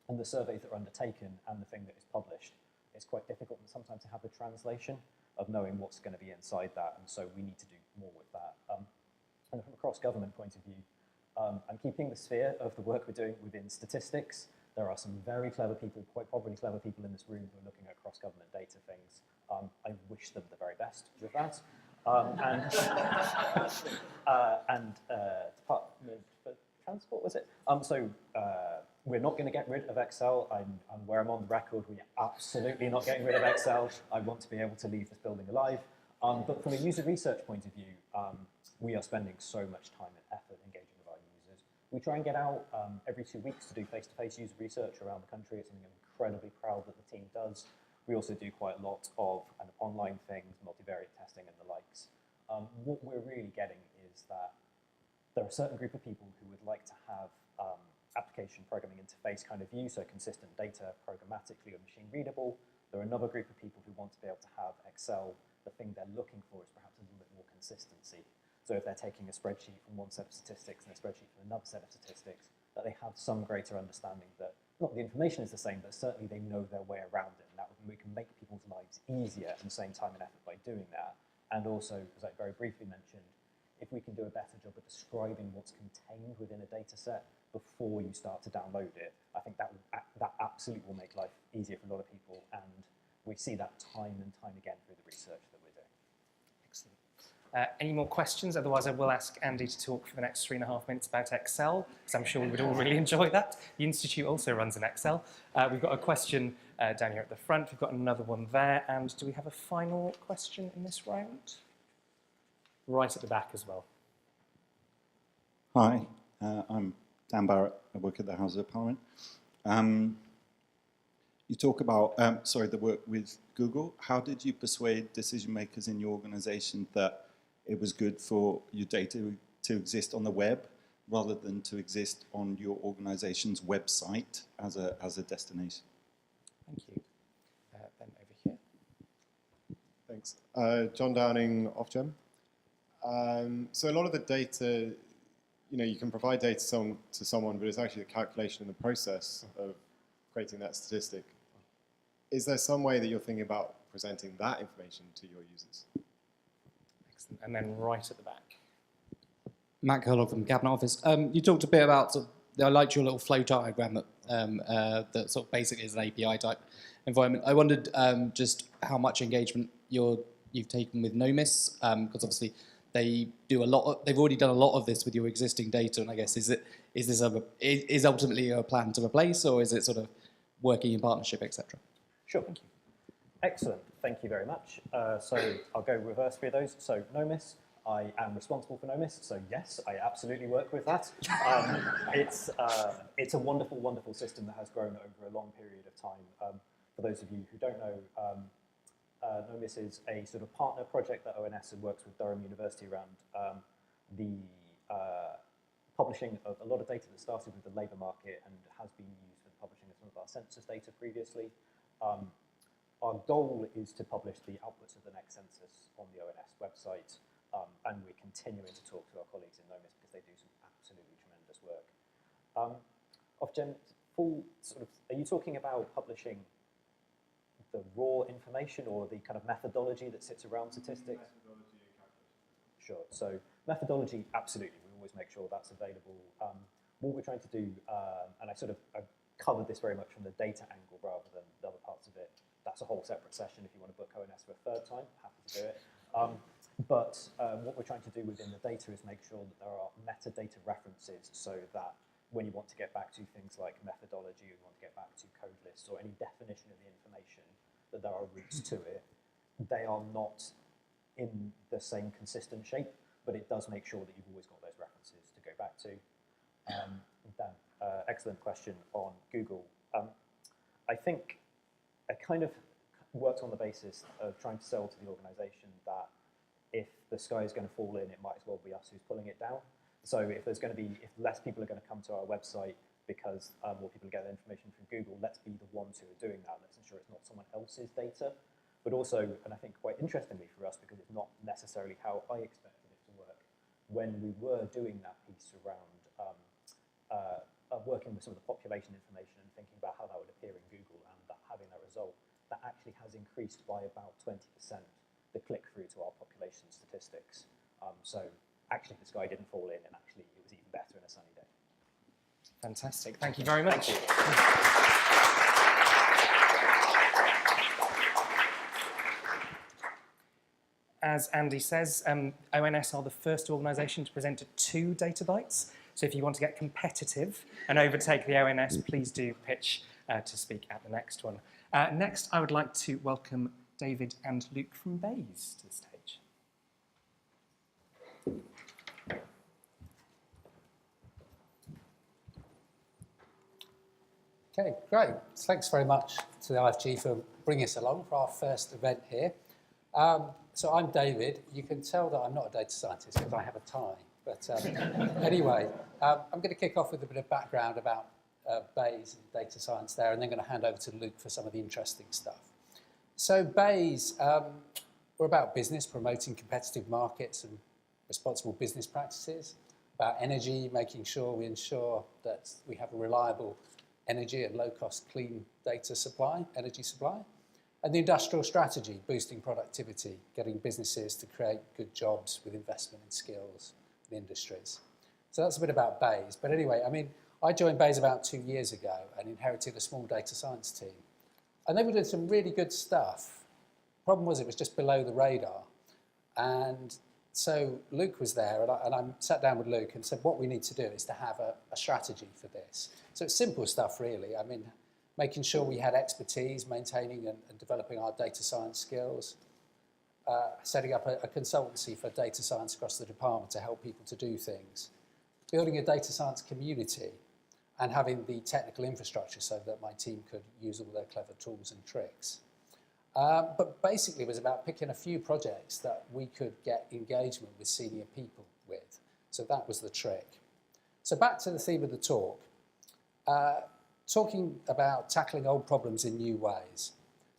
and the surveys that are undertaken and the thing that is published, it's quite difficult sometimes to have the translation of knowing what's going to be inside that, and so we need to do more with that. And from a cross-government point of view, I'm keeping the sphere of the work we're doing within statistics. There are some very clever people, quite probably clever people in this room who are looking at cross-government data things. I wish them the very best with that. Department for Transport, was it? we're not going to get rid of Excel. I'm where I'm on the record. We're absolutely not getting rid of Excel. I want to be able to leave this building alive. But from a user research point of view, we are spending so much time and effort engaging with our users. We try and get out every 2 weeks to do face-to-face user research around the country. It's something I'm incredibly proud that the team does. We also do quite a lot of kind of online things, multivariate testing and the likes. What we're really getting is that there are a certain group of people who would like to have application programming interface kind of view, so consistent data programmatically or machine readable. There are another group of people who want to be able to have Excel. The thing they're looking for is perhaps a little bit more consistency. So if they're taking a spreadsheet from one set of statistics and a spreadsheet from another set of statistics, that they have some greater understanding that not the information is the same, but certainly they know their way around it. And that we can make people's lives easier at the same time and effort by doing that. And also, as I very briefly mentioned, if we can do a better job of describing what's contained within a data set before you start to download it, I think that absolutely will make life easier for a lot of people. And we see that time and time again through the research that we're doing. Excellent. Any more questions? Otherwise, I will ask Andy to talk for the next 3.5 minutes about Excel, because I'm sure we would all really enjoy that. The Institute also runs in Excel. We've got a question down here at the front. We've got another one there. And do we have a final question in this round? Right at the back as well. Hi, I'm Dan Barrett. I work at the House of Parliament. You talk about, the work with Google. How did you persuade decision makers in your organization that it was good for your data to exist on the web rather than to exist on your organization's website as a destination? Thank you. Then over here. Thanks. John Downing, Ofgem. So a lot of the data, you can provide data to someone, but it's actually the calculation and the process of creating that statistic. Is there some way that you're thinking about presenting that information to your users? Excellent. And then right at the back. Matt Curlow from Cabinet Office. You talked a bit about, I liked your little flow diagram that sort of basically is an API type environment. I wondered just how much engagement you've taken with Nomis, because obviously they do a lot. They've already done a lot of this with your existing data, and I guess is this ultimately a plan to replace, or is it sort of working in partnership, etc.? Sure. Thank you. Excellent. Thank you very much. So I'll go reverse through those. So Nomis, I am responsible for Nomis. So yes, I absolutely work with that. It's a wonderful, wonderful system that has grown over a long period of time. For those of you who don't know, Nomis is a sort of partner project that ONS works with Durham University around the publishing of a lot of data that started with the labour market and has been used for the publishing of some of our census data previously. Our goal is to publish the outputs of the next census on the ONS website, and we're continuing to talk to our colleagues in Nomis because they do some absolutely tremendous work. Ofgem, are you talking about publishing the raw information or the kind of methodology that sits around statistics? Methodology and calculation. Sure. So methodology, absolutely. We always make sure that's available. What we're trying to do, and I covered this very much from the data angle rather than the other parts of it. That's a whole separate session. If you want to book ONS for a third time, happy to do it. But what we're trying to do within the data is make sure that there are metadata references so that when you want to get back to things like methodology, you want to get back to code lists or any definition of the information, that there are roots to it. They are not in the same consistent shape, but it does make sure that you've always got those references to go back to. Dan, excellent question on Google. I think I kind of worked on the basis of trying to sell to the organisation that if the sky is going to fall in, it might as well be us who's pulling it down. So if less people are going to come to our website because more people get their information from Google, let's be the ones who are doing that. Let's ensure it's not someone else's data. But also, and I think quite interestingly for us, because it's not necessarily how I expected it to work, when we were doing that piece around working with some of the population information and thinking about how that would appear in Google and having that result, that actually has increased by about 20% the click-through to our population statistics. So actually the sky didn't fall in, and actually it was even better in a sunny day. Fantastic. Thank you very much. Thank you. As Andy says, ONS are the first organisation to present at 2 data bytes. So if you want to get competitive and overtake the ONS, please do pitch to speak at the next one. Next, I would like to welcome David and Luke from Bayes to the stage. Okay, great. Thanks very much to the IFG for bringing us along for our first event here. So I'm David. You can tell that I'm not a data scientist because I have a tie. But anyway, I'm going to kick off with a bit of background about Bayes and data science there, and then going to hand over to Luke for some of the interesting stuff. So Bayes, we're about business, promoting competitive markets and responsible business practices, about energy, making sure we ensure that we have a reliable energy and low-cost clean data supply, energy supply, and the industrial strategy, boosting productivity, getting businesses to create good jobs with investment in skills and industries. So that's a bit about Bayes. But anyway, I mean, I joined Bayes about 2 years ago and inherited a small data science team. And they were doing some really good stuff. Problem was it was just below the radar. And so Luke was there, and I sat down with Luke and said, what we need to do is to have a strategy for this. So it's simple stuff, really. I mean, making sure we had expertise, maintaining and developing our data science skills, setting up a consultancy for data science across the department to help people to do things, building a data science community, and having the technical infrastructure so that my team could use all their clever tools and tricks. But basically it was about picking a few projects that we could get engagement with senior people with. So that was the trick. So back to the theme of the talk, talking about tackling old problems in new ways.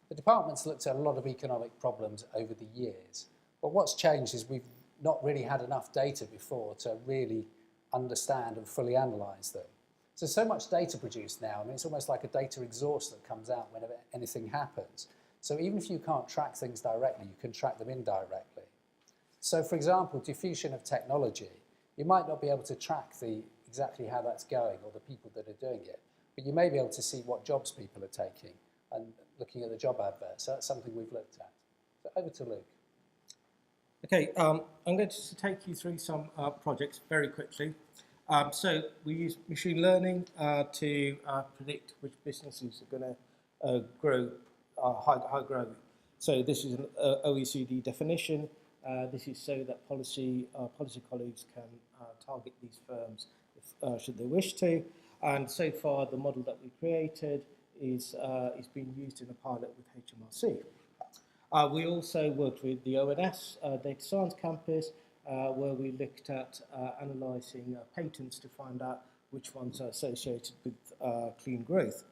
The department's looked at a lot of economic problems over the years, but what's changed is we've not really had enough data before to really understand and fully analyse them. So much data produced now, I mean, it's almost like a data exhaust that comes out whenever anything happens. So even if you can't track things directly, you can track them indirectly. So for example, diffusion of technology, you might not be able to track exactly how that's going or the people that are doing it, but you may be able to see what jobs people are taking and looking at the job adverts. So that's something we've looked at. So over to Luke. Okay, I'm going to take you through some projects very quickly. So we use machine learning to predict which businesses are going to grow high growth. So this is an OECD definition. This is so that policy colleagues can target these firms if, should they wish to. And so far, the model that we created is being used in a pilot with HMRC. We also worked with the ONS Data Science Campus, where we looked at analysing patents to find out which ones are associated with clean growth.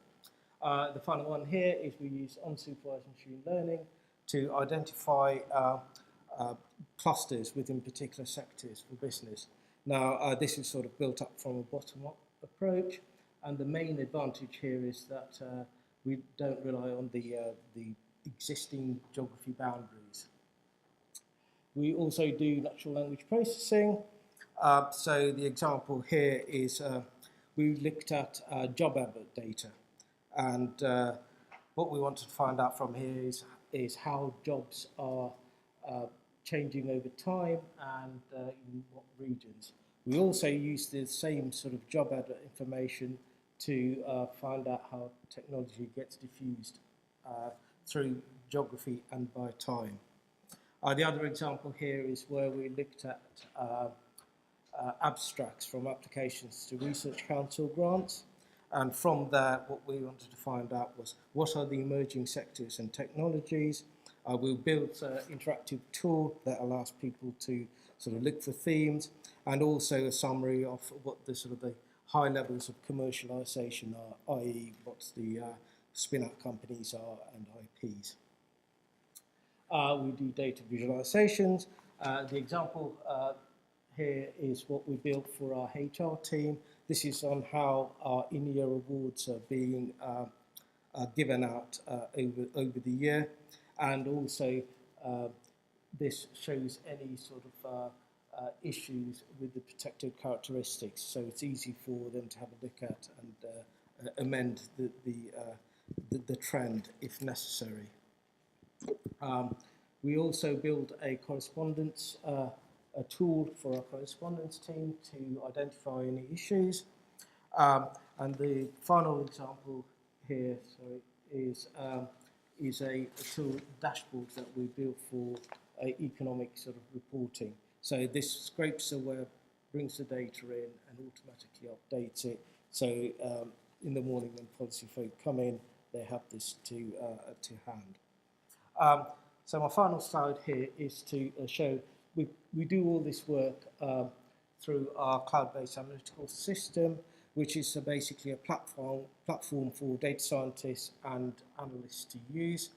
The final one here is we use unsupervised machine learning to identify clusters within particular sectors for business. Now, this is sort of built up from a bottom-up approach, and the main advantage here is that we don't rely on the existing geography boundaries. We also do natural language processing. So the example here is we looked at job advert data, and what we wanted to find out from here is how jobs are changing over time and in what regions. We also use the same sort of job advert information to find out how technology gets diffused through geography and by time. The other example here is where we looked at abstracts from applications to Research Council grants. And from there, what we wanted to find out was what are the emerging sectors and technologies. We built an interactive tool that allows people to sort of look for themes, and also a summary of what the sort of the high levels of commercialization are, i.e. what the spin-out companies are and IPs. We do data visualizations. The example here is what we built for our HR team. This is on how our in-year awards are being given out over the year, and also this shows any sort of issues with the protected characteristics, so it's easy for them to have a look at and amend the trend if necessary. We also build a correspondence a tool for our correspondence team to identify any issues. And the final example here is a tool dashboard that we built for economic sort of reporting. So this scrapes the web, brings the data in, and automatically updates it. So in the morning when policy folk come in, they have this to hand. So my final slide here is to show we do all this work through our cloud-based analytical system, which is basically a platform for data scientists and analysts to use.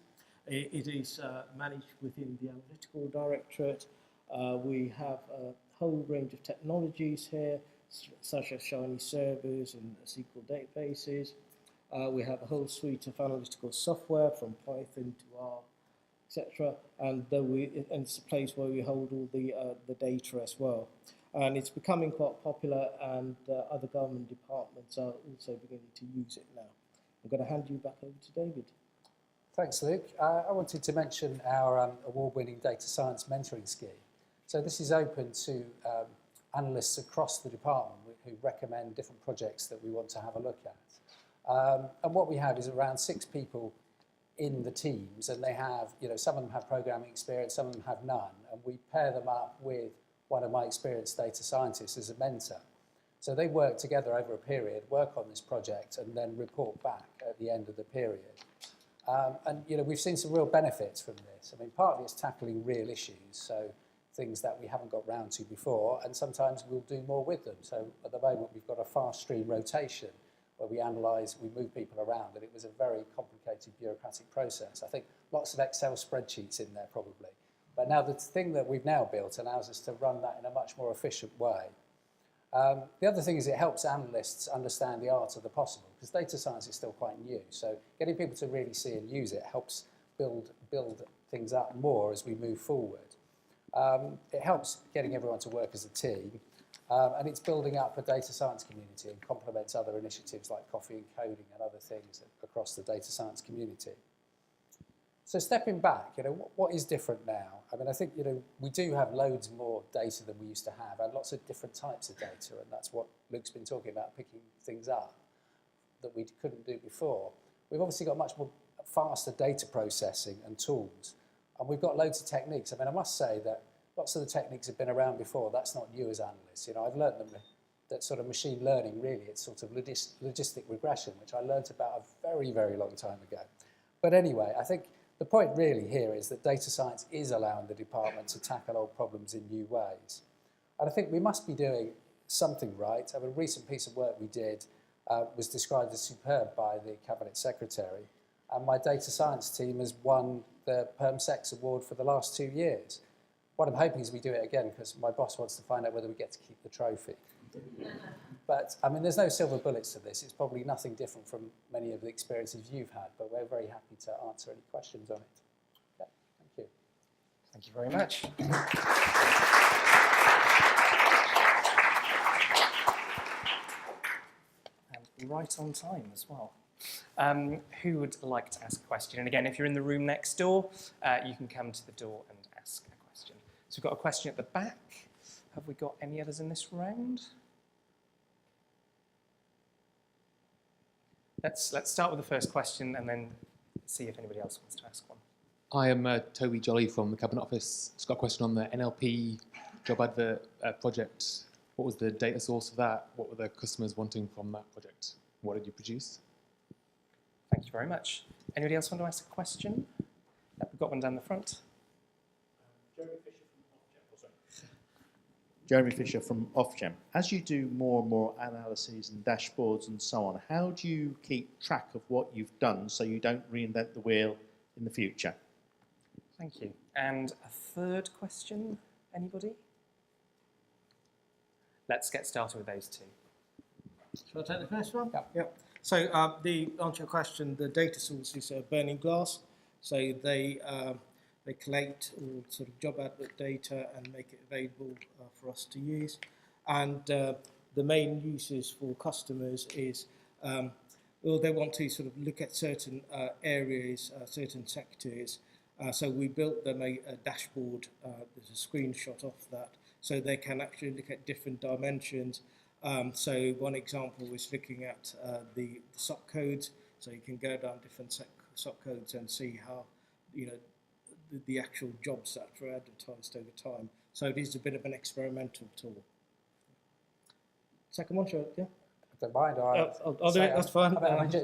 It is managed within the analytical directorate. We have a whole range of technologies here, such as Shiny servers and SQL databases. We have a whole suite of analytical software from Python to R, etc. And it's a place where we hold all the data as well. And it's becoming quite popular, and other government departments are also beginning to use it now. I'm going to hand you back over to David. Thanks, Luke. I wanted to mention our award-winning data science mentoring scheme. So this is open to analysts across the department who recommend different projects that we want to have a look at. And what we have is around 6 people in the teams, and they have, some of them have programming experience, some of them have none, and we pair them up with one of my experienced data scientists as a mentor. So they work together over a period, work on this project, and then report back at the end of the period. And we've seen some real benefits from this. I mean, partly it's tackling real issues, so things that we haven't got round to before, and sometimes we'll do more with them. So at the moment we've got a fast stream rotation where we analyse, we move people around, and it was a very complicated bureaucratic process. I think lots of Excel spreadsheets in there probably. But now the thing that we've now built allows us to run that in a much more efficient way. The other thing is it helps analysts understand the art of the possible, because data science is still quite new. So getting people to really see and use it helps build things up more as we move forward. It helps getting everyone to work as a team, and it's building up a data science community and complements other initiatives like coffee and coding and other things across the data science community. So stepping back, what is different now? I mean, I think, we do have loads more data than we used to have, and lots of different types of data, and that's what Luke's been talking about, picking things up that we couldn't do before. We've obviously got much more faster data processing and tools, and we've got loads of techniques. I mean, I must say that lots of the techniques have been around before. That's not new as analysts. I've learned them, that sort of machine learning, really, it's sort of logistic regression, which I learnt about a very, very long time ago. But anyway, I think the point really here is that data science is allowing the department to tackle old problems in new ways. And I think we must be doing something right. I mean, a recent piece of work we did was described as superb by the Cabinet Secretary, and my data science team has won the PermSex Award for the last 2 years. What I'm hoping is we do it again, because my boss wants to find out whether we get to keep the trophy. But, I mean, there's no silver bullets to this. It's probably nothing different from many of the experiences you've had, but we're very happy to answer any questions on it. Okay, thank you. Thank you very much. And right on time as well. Who would like to ask a question? And again, if you're in the room next door, you can come to the door and ask a question. So we've got a question at the back. Have we got any others in this round? Let's start with the first question and then see if anybody else wants to ask one. I am Toby Jolly from the Cabinet Office. Just got a question on the NLP job advert project. What was the data source of that? What were the customers wanting from that project? What did you produce? Thank you very much. Anybody else want to ask a question? We've got one down the front. Jeremy Fisher from Ofgem. As you do more and more analyses and dashboards and so on, how do you keep track of what you've done so you don't reinvent the wheel in the future? Thank you. And a third question, anybody? Let's get started with those two. Shall I take the first one? Yep. So the answer to your question, the data source is Burning Glass. So they collate all sort of job advert data and make it available for us to use. And the main uses for customers is, well, they want to sort of look at certain areas, certain sectors. So we built them a dashboard. There's a screenshot of that. so they can actually look at different dimensions. So one example was looking at the SOC codes, so you can go down different SOC codes and see how, the actual jobs that were advertised over time. So it is a bit of an experimental tool. Second one, sure, yeah? I don't mind. I'll do it, that's fine.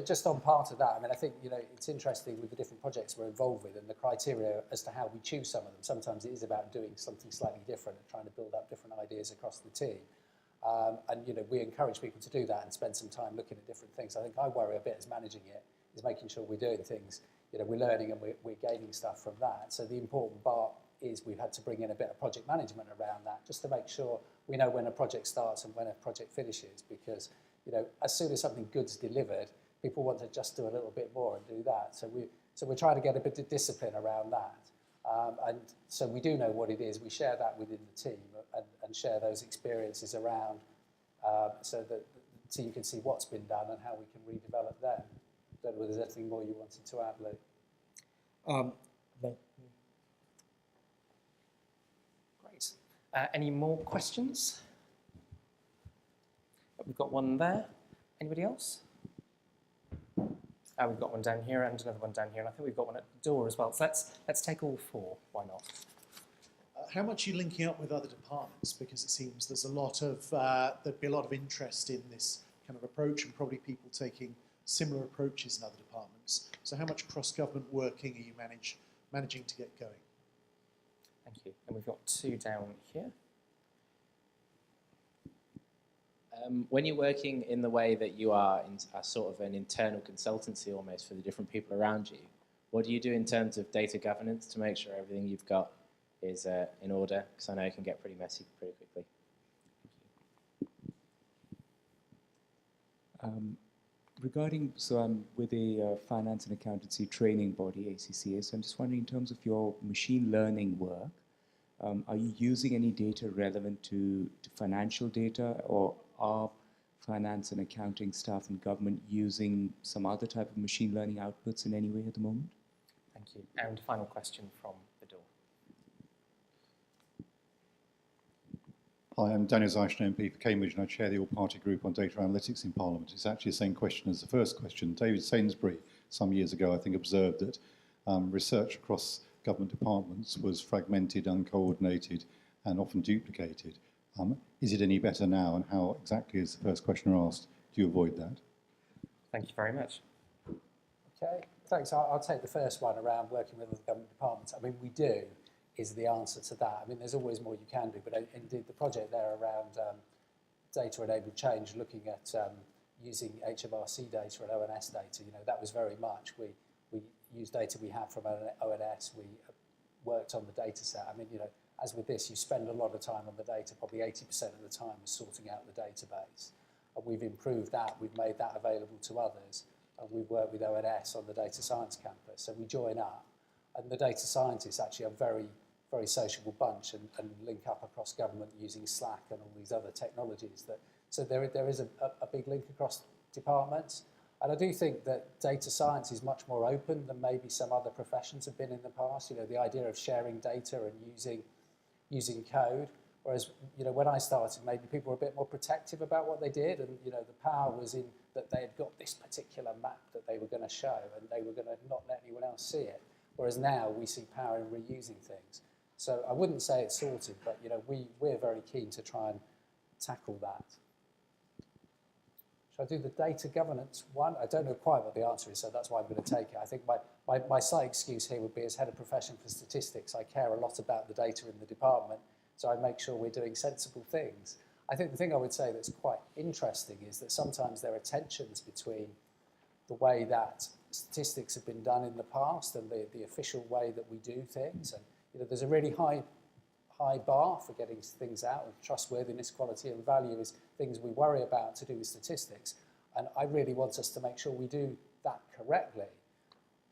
Just on part of that, I think, it's interesting with the different projects we're involved with and the criteria as to how we choose some of them. Sometimes it is about doing something slightly different and trying to build up different ideas across the team. We encourage people to do that and spend some time looking at different things. I think I worry a bit as managing it, is making sure we're doing things, we're learning and we're gaining stuff from that. So the important part is we've had to bring in a bit of project management around that, just to make sure we know when a project starts and when a project finishes, because as soon as something good's delivered, people want to just do a little bit more and do that. So we're trying to get a bit of discipline around that. And so we do know what it is. We share that within the team and share those experiences around so you can see what's been done and how we can redevelop them. I don't know whether there's anything more you wanted to add, Luke. No. Great. Any more questions? We've got one there. Anybody else? We've got one down here and another one down here, and I think we've got one at the door as well. So let's take all four. Why not? How much are you linking up with other departments? Because it seems there's a lot of there'd be a lot of interest in this kind of approach, and probably people taking similar approaches in other departments. So how much cross-government working are you managing to get going? Thank you. And we've got two down here. When you're working in the way that you are in a sort of an internal consultancy almost for the different people around you, what do you do in terms of data governance to make sure everything you've got is in order? Because I know it can get pretty messy pretty quickly. Regarding, so I'm with a finance and accountancy training body, ACCA, so I'm just wondering in terms of your machine learning work, are you using any data relevant to financial data, or are finance and accounting staff and government using some other type of machine learning outputs in any way at the moment? Thank you. And final question from the door. Hi, I'm Daniel Zeichner, MP for Cambridge, and I chair the all-party group on data analytics in Parliament. It's actually the same question as the first question. David Sainsbury, some years ago, I think, observed that research across government departments was fragmented, uncoordinated, and often duplicated. Is it any better now, and how exactly, as the first questioner asked, do you avoid that? Thank you very much. Okay, thanks. I'll take the first one around working with other government departments. I mean, we do, is the answer to that. I mean, there's always more you can do, but indeed the project there around data-enabled change, looking at using HMRC data and ONS data, that was very much, we used data we had from ONS, we worked on the data set. I mean, as with this, you spend a lot of time on the data, probably 80% of the time is sorting out the database. And we've improved that, we've made that available to others, and we've worked with ONS on the data science campus. So we join up, and the data scientists actually are very, very sociable bunch and link up across government using Slack and all these other technologies. So there is a big link across departments. And I do think that data science is much more open than maybe some other professions have been in the past. The idea of sharing data and using code. Whereas, when I started, maybe people were a bit more protective about what they did, and the power was in that they had got this particular map that they were going to show, and they were going to not let anyone else see it. Whereas now we see power in reusing things. So I wouldn't say it's sorted, but we're very keen to try and tackle that. Shall I do the data governance one? I don't know quite what the answer is, so that's why I'm going to take it. I think my slight excuse here would be, as head of profession for statistics, I care a lot about the data in the department, so I make sure we're doing sensible things. I think the thing I would say that's quite interesting is that sometimes there are tensions between the way that statistics have been done in the past and the official way that we do things. And there's a really high bar for getting things out, and trustworthiness, quality and value is things we worry about to do with statistics. And I really want us to make sure we do that correctly.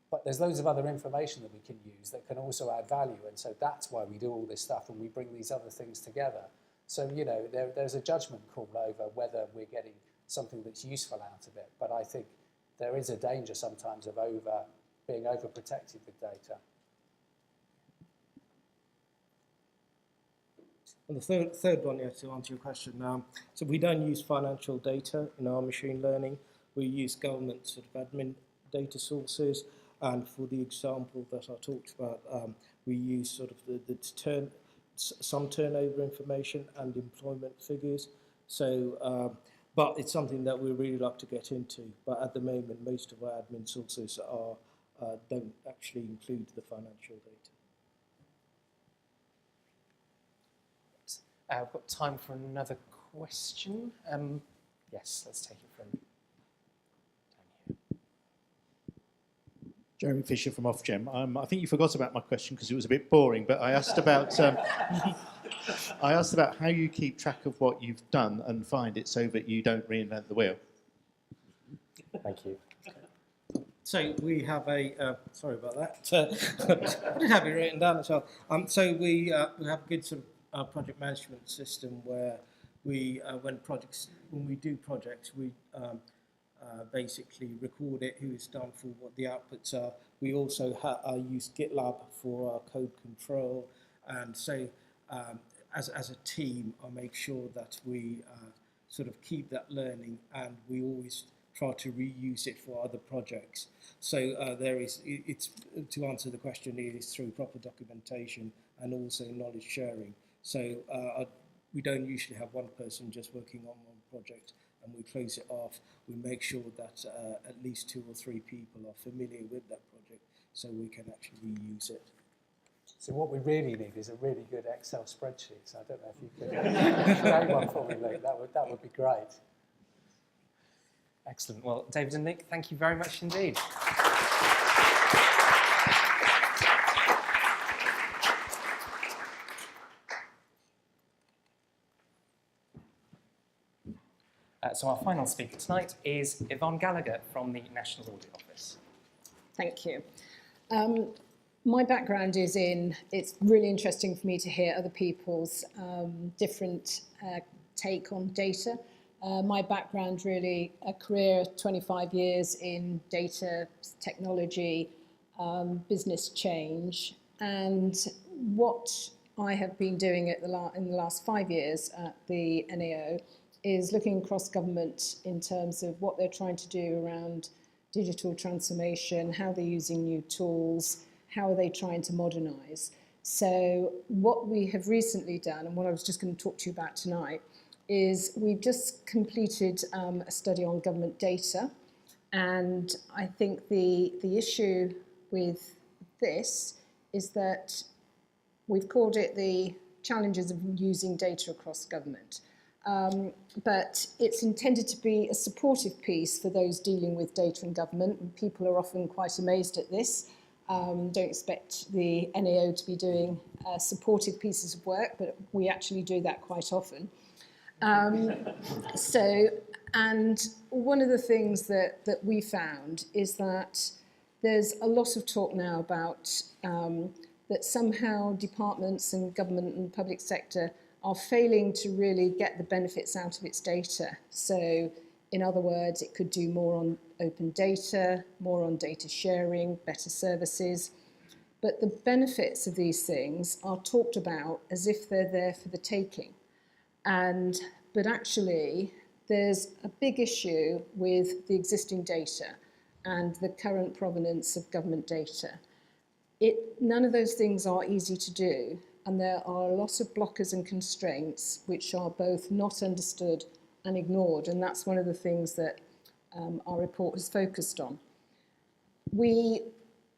But there's loads of other information that we can use that can also add value. And so that's why we do all this stuff and we bring these other things together. So, there's a judgment call over whether we're getting something that's useful out of it. But I think there is a danger sometimes of being overprotected with data. On the third one, yeah, to answer your question, so we don't use financial data in our machine learning. We use government sort of admin data sources, and for the example that I talked about, we use sort of some turnover information and employment figures. So, but it's something that we really like to get into. But at the moment, most of our admin sources don't actually include the financial data. We've got time for another question. Yes, let's take it from down here. Jeremy Fisher from Ofgem. I think you forgot about my question because it was a bit boring, but I asked about how you keep track of what you've done and find it so that you don't reinvent the wheel. Thank you. So we have sorry about that. I did have it written down as well. So we have a good sort of project management system where we, when we do projects, we basically record it, who it's done for, what the outputs are. We also use GitLab for our code control, and so as a team, I make sure that we sort of keep that learning, and we always try to reuse it for other projects. So it's to answer the question, it is through proper documentation and also knowledge sharing. So we don't usually have one person just working on one project and we close it off. We make sure that at least 2 or 3 people are familiar with that project so we can actually use it. So what we really need is a really good Excel spreadsheet. So I don't know if you could create one for me, Luke. That would be great. Excellent. Well, David and Nick, thank you very much indeed. So our final speaker tonight is Yvonne Gallagher from the National Audit Office. Thank you. My background is it's really interesting for me to hear other people's different take on data. My background really, a career 25 years in data technology, business change, and what I have been doing in the last 5 years at the NAO is looking across government in terms of what they're trying to do around digital transformation, how they're using new tools, how are they trying to modernise. So what we have recently done, and what I was just going to talk to you about tonight, is we've just completed a study on government data, and I think the issue with this is that we've called it the challenges of using data across government. But it's intended to be a supportive piece for those dealing with data in government, and people are often quite amazed at this. Don't expect the NAO to be doing supportive pieces of work, but we actually do that quite often. And one of the things that we found is that there's a lot of talk now about that somehow departments and government and public sector are failing to really get the benefits out of its data. So, in other words, it could do more on open data, more on data sharing, better services. But the benefits of these things are talked about as if they're there for the taking. But actually, there's a big issue with the existing data and the current provenance of government data. None of those things are easy to do, and there are a lot of blockers and constraints which are both not understood and ignored, and that's one of the things that our report has focused on. We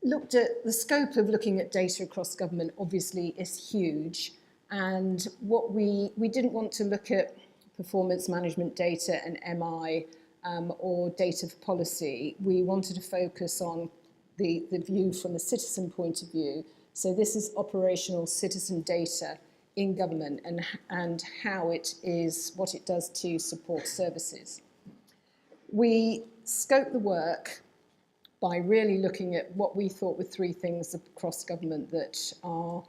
looked at the scope of looking at data across government, obviously is huge, and what we didn't want to look at performance management data and MI or data for policy. We wanted to focus on the view from the citizen point of view. So this is operational citizen data in government and how it is, what it does to support services. We scoped the work by really looking at what we thought were 3 things across government that are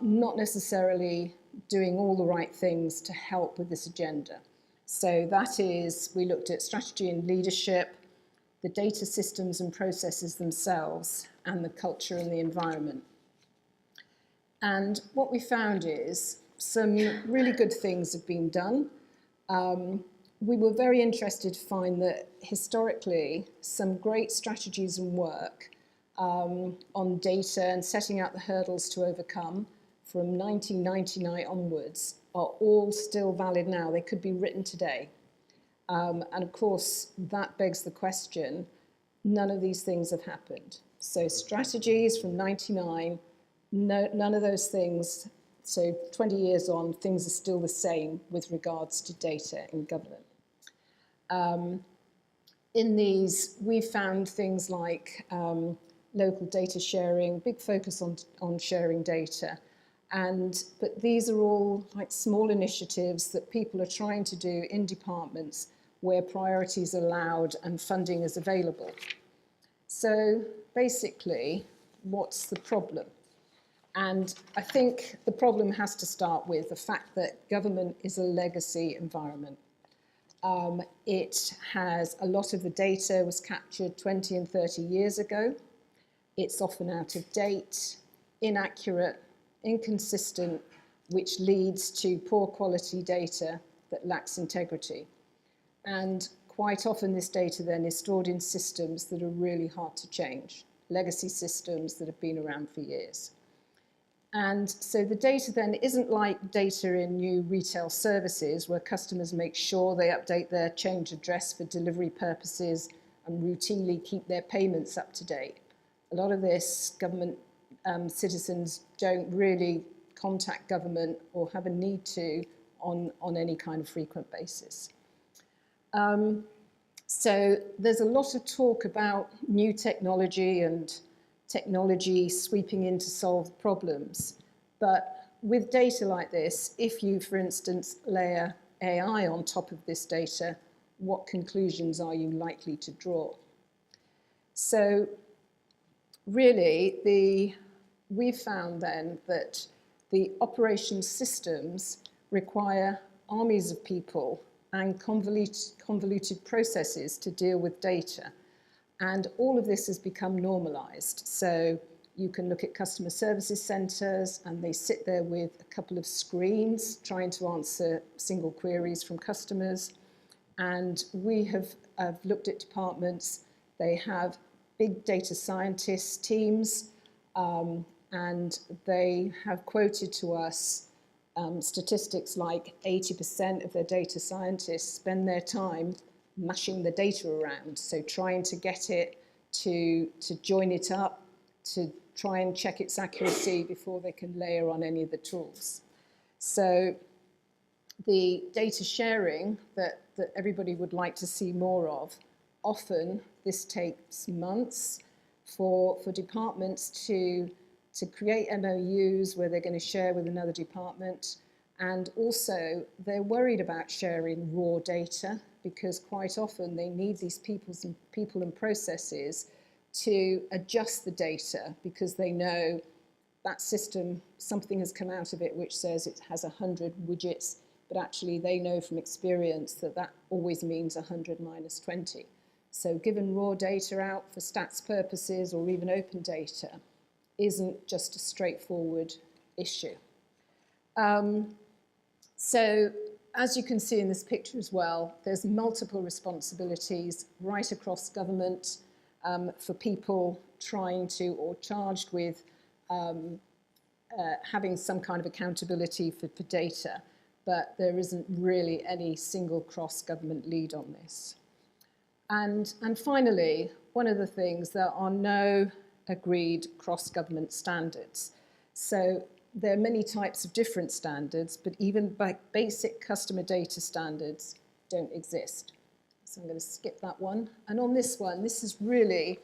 not necessarily doing all the right things to help with this agenda. So that is, we looked at strategy and leadership, the data systems and processes themselves, and the culture and the environment. And what we found is some really good things have been done. We were very interested to find that historically some great strategies and work on data and setting out the hurdles to overcome from 1999 onwards are all still valid now. They could be written today. And of course, that begs the question, none of these things have happened. So strategies from 99, none of those things, so 20 years on, things are still the same with regards to data in government. In these, we found things like local data sharing, big focus on sharing data. But these are all like small initiatives that people are trying to do in departments where priorities are allowed and funding is available. So basically, what's the problem? And I think the problem has to start with the fact that government is a legacy environment. It has a lot of the data was captured 20 and 30 years ago. It's often out of date, inaccurate, inconsistent, which leads to poor quality data that lacks integrity. And quite often this data then is stored in systems that are really hard to change, legacy systems that have been around for years. And so the data then isn't like data in new retail services where customers make sure they update their change address for delivery purposes and routinely keep their payments up to date. A lot of this government citizens don't really contact government or have a need to on any kind of frequent basis. So there's a lot of talk about new technology and technology sweeping in to solve problems. But with data like this, if you, for instance, layer AI on top of this data, what conclusions are you likely to draw? So really, we found then that the operations systems require armies of people and convoluted processes to deal with data. And all of this has become normalized. So you can look at customer services centers and they sit there with a couple of screens trying to answer single queries from customers. And we have looked at departments, they have big data scientist teams, and they have quoted to us statistics like 80% of their data scientists spend their time mashing the data around, so trying to get it to join it up, to try and check its accuracy before they can layer on any of the tools. So the data sharing that everybody would like to see more of, often this takes months for departments to create MOUs where they're going to share with another department. And also, they're worried about sharing raw data because quite often they need these people and processes to adjust the data because they know that system, something has come out of it which says it has 100 widgets, but actually they know from experience that that always means 100 minus 20. So giving raw data out for stats purposes or even open data isn't just a straightforward issue. So as you can see in this picture as well, there's multiple responsibilities right across government for people trying to or charged with having some kind of accountability for data, but there isn't really any single cross-government lead on this. And finally, one of the things, there are no agreed cross-government standards. So there are many types of different standards, but even basic customer data standards don't exist. So I'm going to skip that one. And on this one, this is really,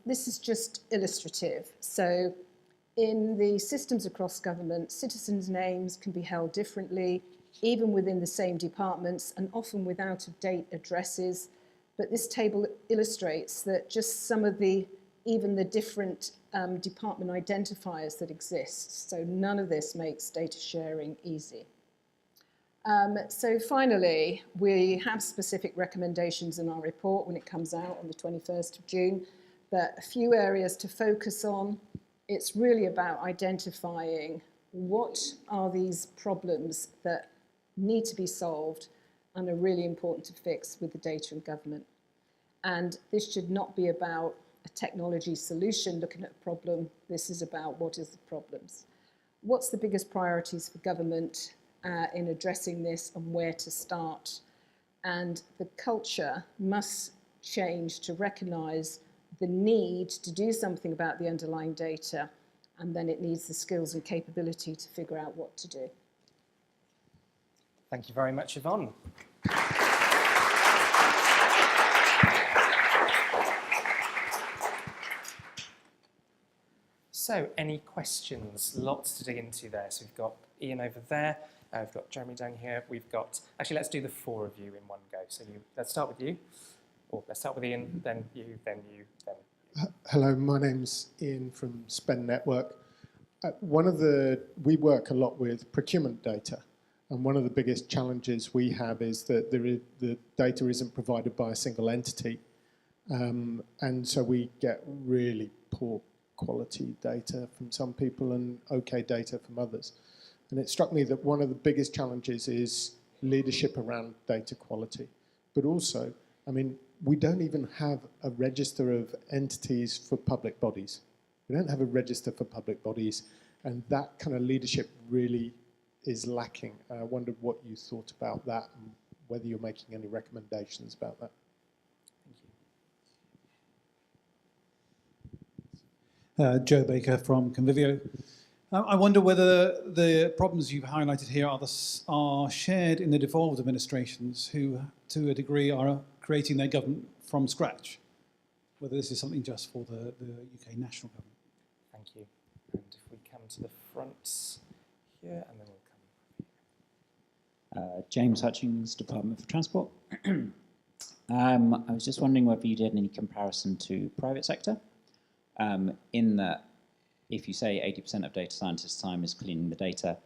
this is just illustrative. So in the systems across government, citizens' names can be held differently, even within the same departments, and often with out-of-date addresses. But this table illustrates that just some of even the different department identifiers that exist. So none of this makes data sharing easy. So finally, we have specific recommendations in our report when it comes out on the 21st of June, but a few areas to focus on. It's really about identifying what are these problems that need to be solved and are really important to fix with the data in government. And this should not be about a technology solution looking at a problem. This is about what is the problems. What's the biggest priorities for government in addressing this and where to start? And the culture must change to recognise the need to do something about the underlying data, and then it needs the skills and capability to figure out what to do. Thank you very much, Yvonne. So, any questions? Lots to dig into there. So we've got Ian over there, we've got Jeremy down here, we've got... Actually, let's do the four of you in one go. So let's start with you. Or let's start with Ian, then you, then you, then you. Hello, my name's Ian from Spend Network. We work a lot with procurement data, and one of the biggest challenges we have is that the data isn't provided by a single entity, and so we get really poor quality data from some people and okay data from others. And it struck me that one of the biggest challenges is leadership around data quality, but also, I mean, we don't even have a register of entities for public bodies. We don't have a register for public bodies, and that kind of leadership really is lacking. I wondered what you thought about that and whether you're making any recommendations about that. Joe Baker from Convivio. I wonder whether the problems you've highlighted here are shared in the devolved administrations who, to a degree, are creating their government from scratch, whether this is something just for the UK national government. Thank you. And if we come to the front here, and then we'll come. James Hutchings, Department for Transport. I was just wondering whether you did any comparison to private sector, in that if you say 80% of data scientists' time is cleaning the data,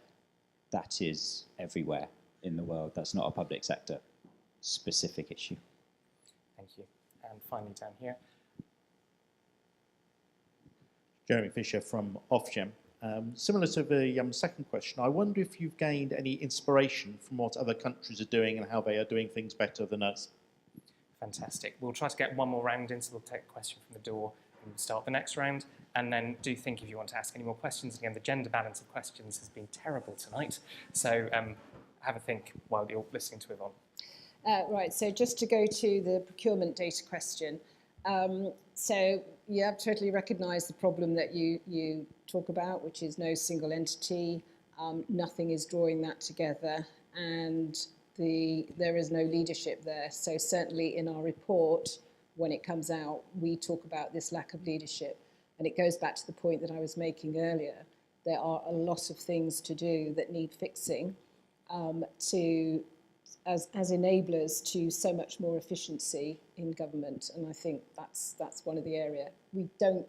that is everywhere in the world. That's not a public sector specific issue. Thank you. And finally down here. Jeremy Fisher from Ofgem. Similar to the second question, I wonder if you've gained any inspiration from what other countries are doing and how they are doing things better than us. Fantastic. We'll try to get one more round in, so we'll take a question from the door and we'll start the next round. And then do think if you want to ask any more questions. Again, the gender balance of questions has been terrible tonight. So have a think while you're listening to Yvonne. Right, so just to go to the procurement data question. So you have totally recognised the problem that you talk about, which is no single entity, nothing is drawing that together, and there is no leadership there. So certainly in our report, when it comes out, we talk about this lack of leadership. And it goes back to the point that I was making earlier. There are a lot of things to do that need fixing as enablers to so much more efficiency in government, and I think that's one of the area. We don't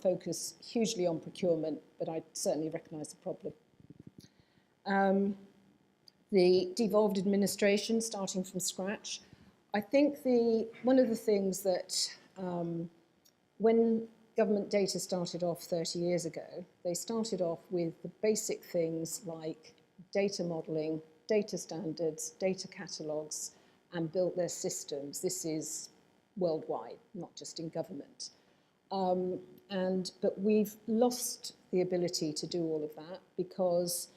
focus hugely on procurement, but I certainly recognise the problem. The devolved administration, starting from scratch. I think one of the things that when government data started off 30 years ago, they started off with the basic things like data modelling, data standards, data catalogues, and built their systems. This is worldwide, not just in government. But we've lost the ability to do all of that because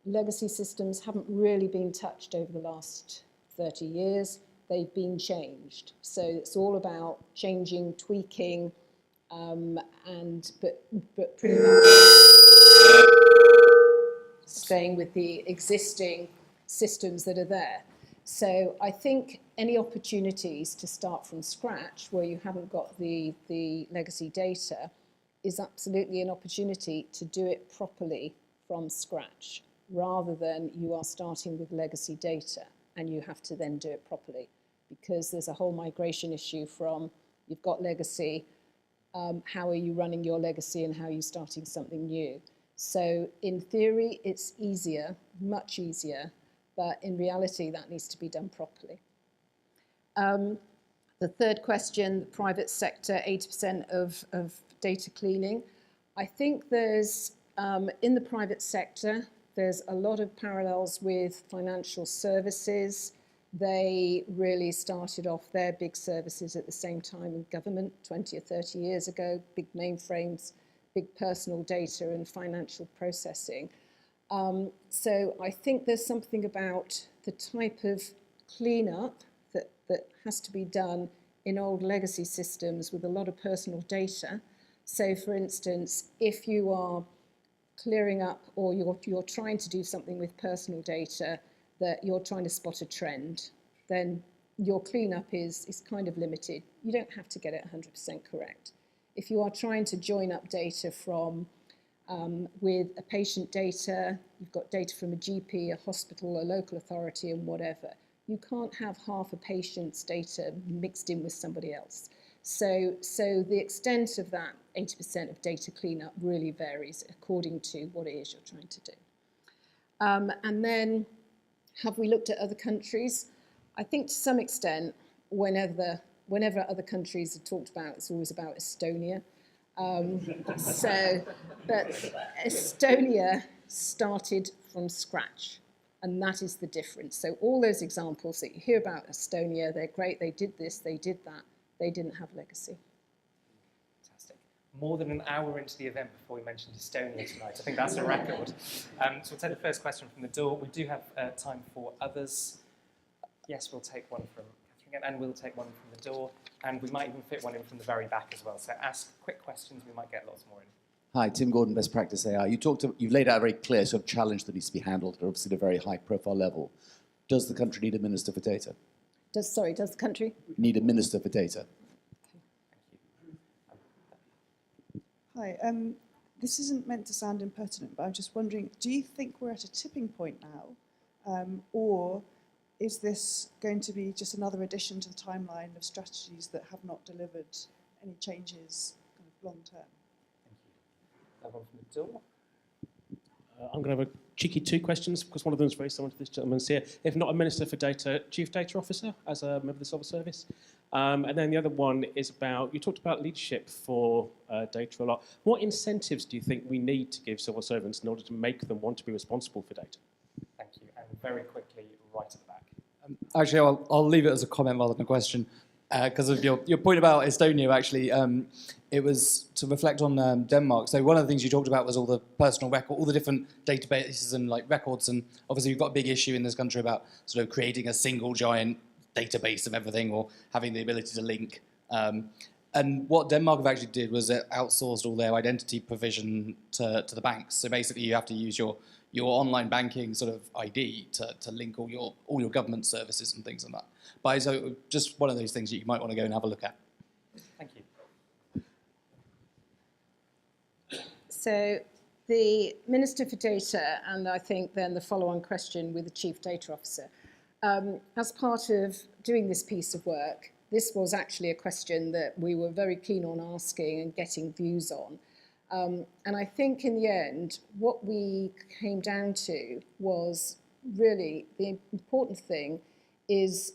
legacy systems haven't really been touched over the last 30 years. They've been changed. So it's all about changing, tweaking, but pretty much staying with the existing systems that are there. So I think any opportunities to start from scratch where you haven't got the legacy data is absolutely an opportunity to do it properly from scratch, rather than you are starting with legacy data and you have to then do it properly, because there's a whole migration issue from you've got legacy, how are you running your legacy and how are you starting something new? So in theory, it's easier, much easier, but in reality, that needs to be done properly. The third question, the private sector, 80% of data cleaning. I think there's in the private sector, there's a lot of parallels with financial services. They really started off their big services at the same time in government 20 or 30 years ago, big mainframes, big personal data and financial processing. So I think there's something about the type of cleanup that has to be done in old legacy systems with a lot of personal data. So for instance, if you are clearing up or you're trying to do something with personal data that you're trying to spot a trend, then your cleanup is kind of limited. You don't have to get it 100% correct. If you are trying to join up data from with a patient data, you've got data from a GP, a hospital, a local authority, and whatever. You can't have half a patient's data mixed in with somebody else. So the extent of that 80% of data cleanup really varies according to what it is you're trying to do. And then, have we looked at other countries? I think to some extent, whenever other countries are talked about, it's always about Estonia. But Estonia started from scratch, and that is the difference. So all those examples that you hear about Estonia, they're great, they did this, they did that, they didn't have legacy. Fantastic. More than an hour into the event before we mentioned Estonia tonight. I think that's a record. So we'll take the first question from the door. We do have time for others. Yes, we'll take one from Catherine again, and we'll take one from the door. And we might even fit one in from the very back as well. So ask quick questions, we might get lots more in. Hi, Tim Gordon, Best Practice AI. You've laid out a very clear sort of challenge that needs to be handled, obviously at a very high profile level. Does the country need a minister for data? Does the country? Need a minister for data? Hi, this isn't meant to sound impertinent, but I'm just wondering, do you think we're at a tipping point now? Or is this going to be just another addition to the timeline of strategies that have not delivered any changes kind of long term? That one from the door. I'm going to have a cheeky two questions because one of them is very similar to this gentleman's here. If not a Minister for Data, Chief Data Officer as a member of the Civil Service. And then the other one is about, you talked about leadership for data a lot. What incentives do you think we need to give civil servants in order to make them want to be responsible for data? Thank you. And very quickly, right at the back. Actually, I'll leave it as a comment rather than a question. Because of your point about Estonia, actually, it was to reflect on Denmark. So one of the things you talked about was all the personal record, all the different databases and like records. And obviously, we've got a big issue in this country about sort of creating a single giant database of everything or having the ability to link. And what Denmark have actually did was it outsourced all their identity provision to the banks. So basically, you have to use your online banking sort of ID to link all your government services and things like that. But so just one of those things that you might want to go and have a look at. Thank you. So the Minister for Data, and I think then the follow-on question with the Chief Data Officer. As part of doing this piece of work, this was actually a question that we were very keen on asking and getting views on. And I think in the end, what we came down to was really the important thing is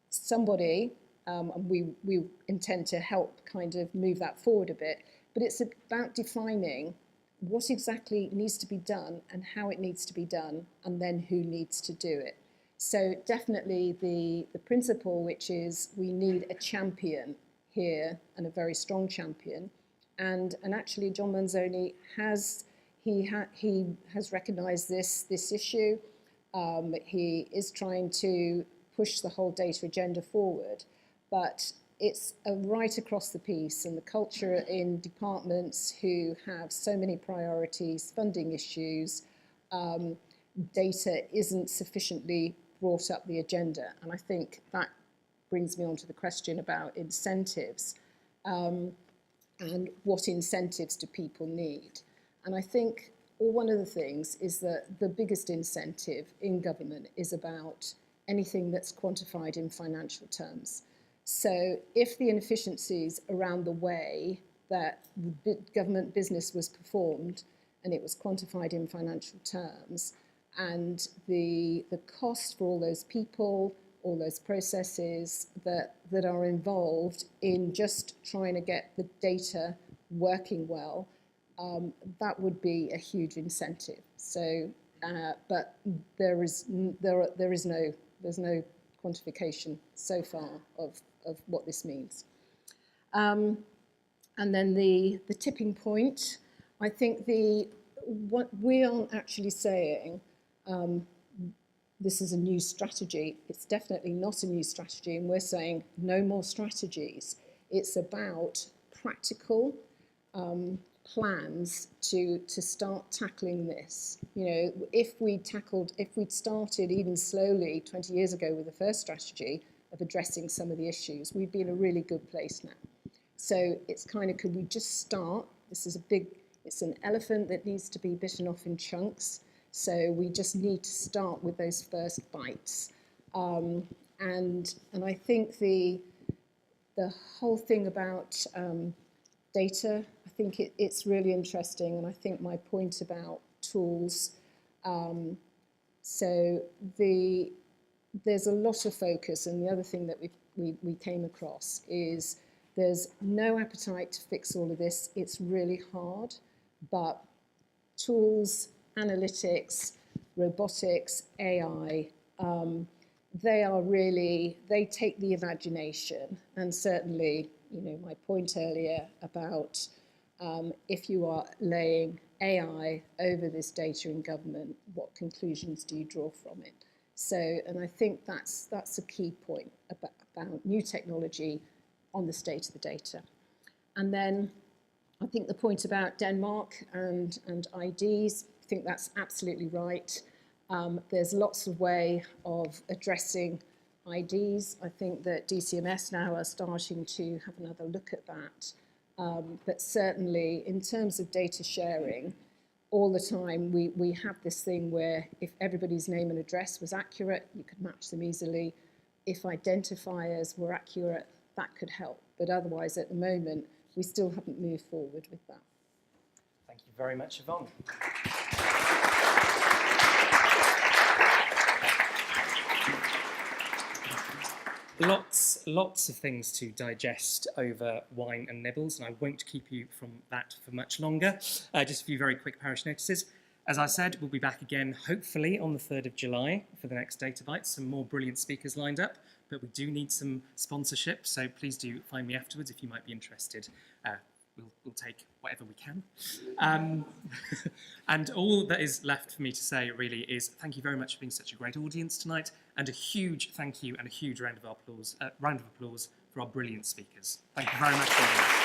somebody, and we intend to help kind of move that forward a bit, but it's about defining what exactly needs to be done and how it needs to be done, and then who needs to do it. So definitely the principle, which is we need a champion here, and a very strong champion. And actually, John Manzoni has recognised this issue. He is trying to push the whole data agenda forward, but it's right across the piece, and the culture in departments who have so many priorities, funding issues, data isn't sufficiently brought up the agenda. And I think that brings me on to the question about incentives. And what incentives do people need? And I think one of the things is that the biggest incentive in government is about anything that's quantified in financial terms. So if the inefficiencies around the way that government business was performed and it was quantified in financial terms, and the cost for all those people, all those processes that are involved in just trying to get the data working well, that would be a huge incentive. So, but there's no quantification so far of what this means. And then the tipping point, I think what we aren't actually saying, this is a new strategy. It's definitely not a new strategy, and we're saying no more strategies. It's about practical plans to start tackling this. You know, if we'd started even slowly 20 years ago with the first strategy of addressing some of the issues, we'd be in a really good place now. So it's kind of, could we just start? This is it's an elephant that needs to be bitten off in chunks. So we just need to start with those first bites. And I think the whole thing about data, I think it's really interesting, and I think my point about tools, so there's a lot of focus, and the other thing that we came across is there's no appetite to fix all of this. It's really hard, but tools, analytics, robotics, AI, they take the imagination, and certainly, you know, my point earlier about if you are laying AI over this data in government, what conclusions do you draw from it? So, and I think that's a key point about new technology on the state of the data. And then I think the point about Denmark and IDs, I think that's absolutely right. There's lots of way of addressing IDs. I think that DCMS now are starting to have another look at that. But certainly in terms of data sharing, all the time we have this thing where if everybody's name and address was accurate, you could match them easily. If identifiers were accurate, that could help. But otherwise, at the moment, we still haven't moved forward with that. Thank you very much, Yvonne. Lots of things to digest over wine and nibbles, and I won't keep you from that for much longer. Just a few very quick parish notices. As I said, we'll be back again, hopefully, on the 3rd of July for the next Data Bites. Some more brilliant speakers lined up, but we do need some sponsorship, so please do find me afterwards if you might be interested. We'll take whatever we can. And all that is left for me to say, really, is thank you very much for being such a great audience tonight, and a huge thank you and a huge round of applause for our brilliant speakers. Thank you very much, audience.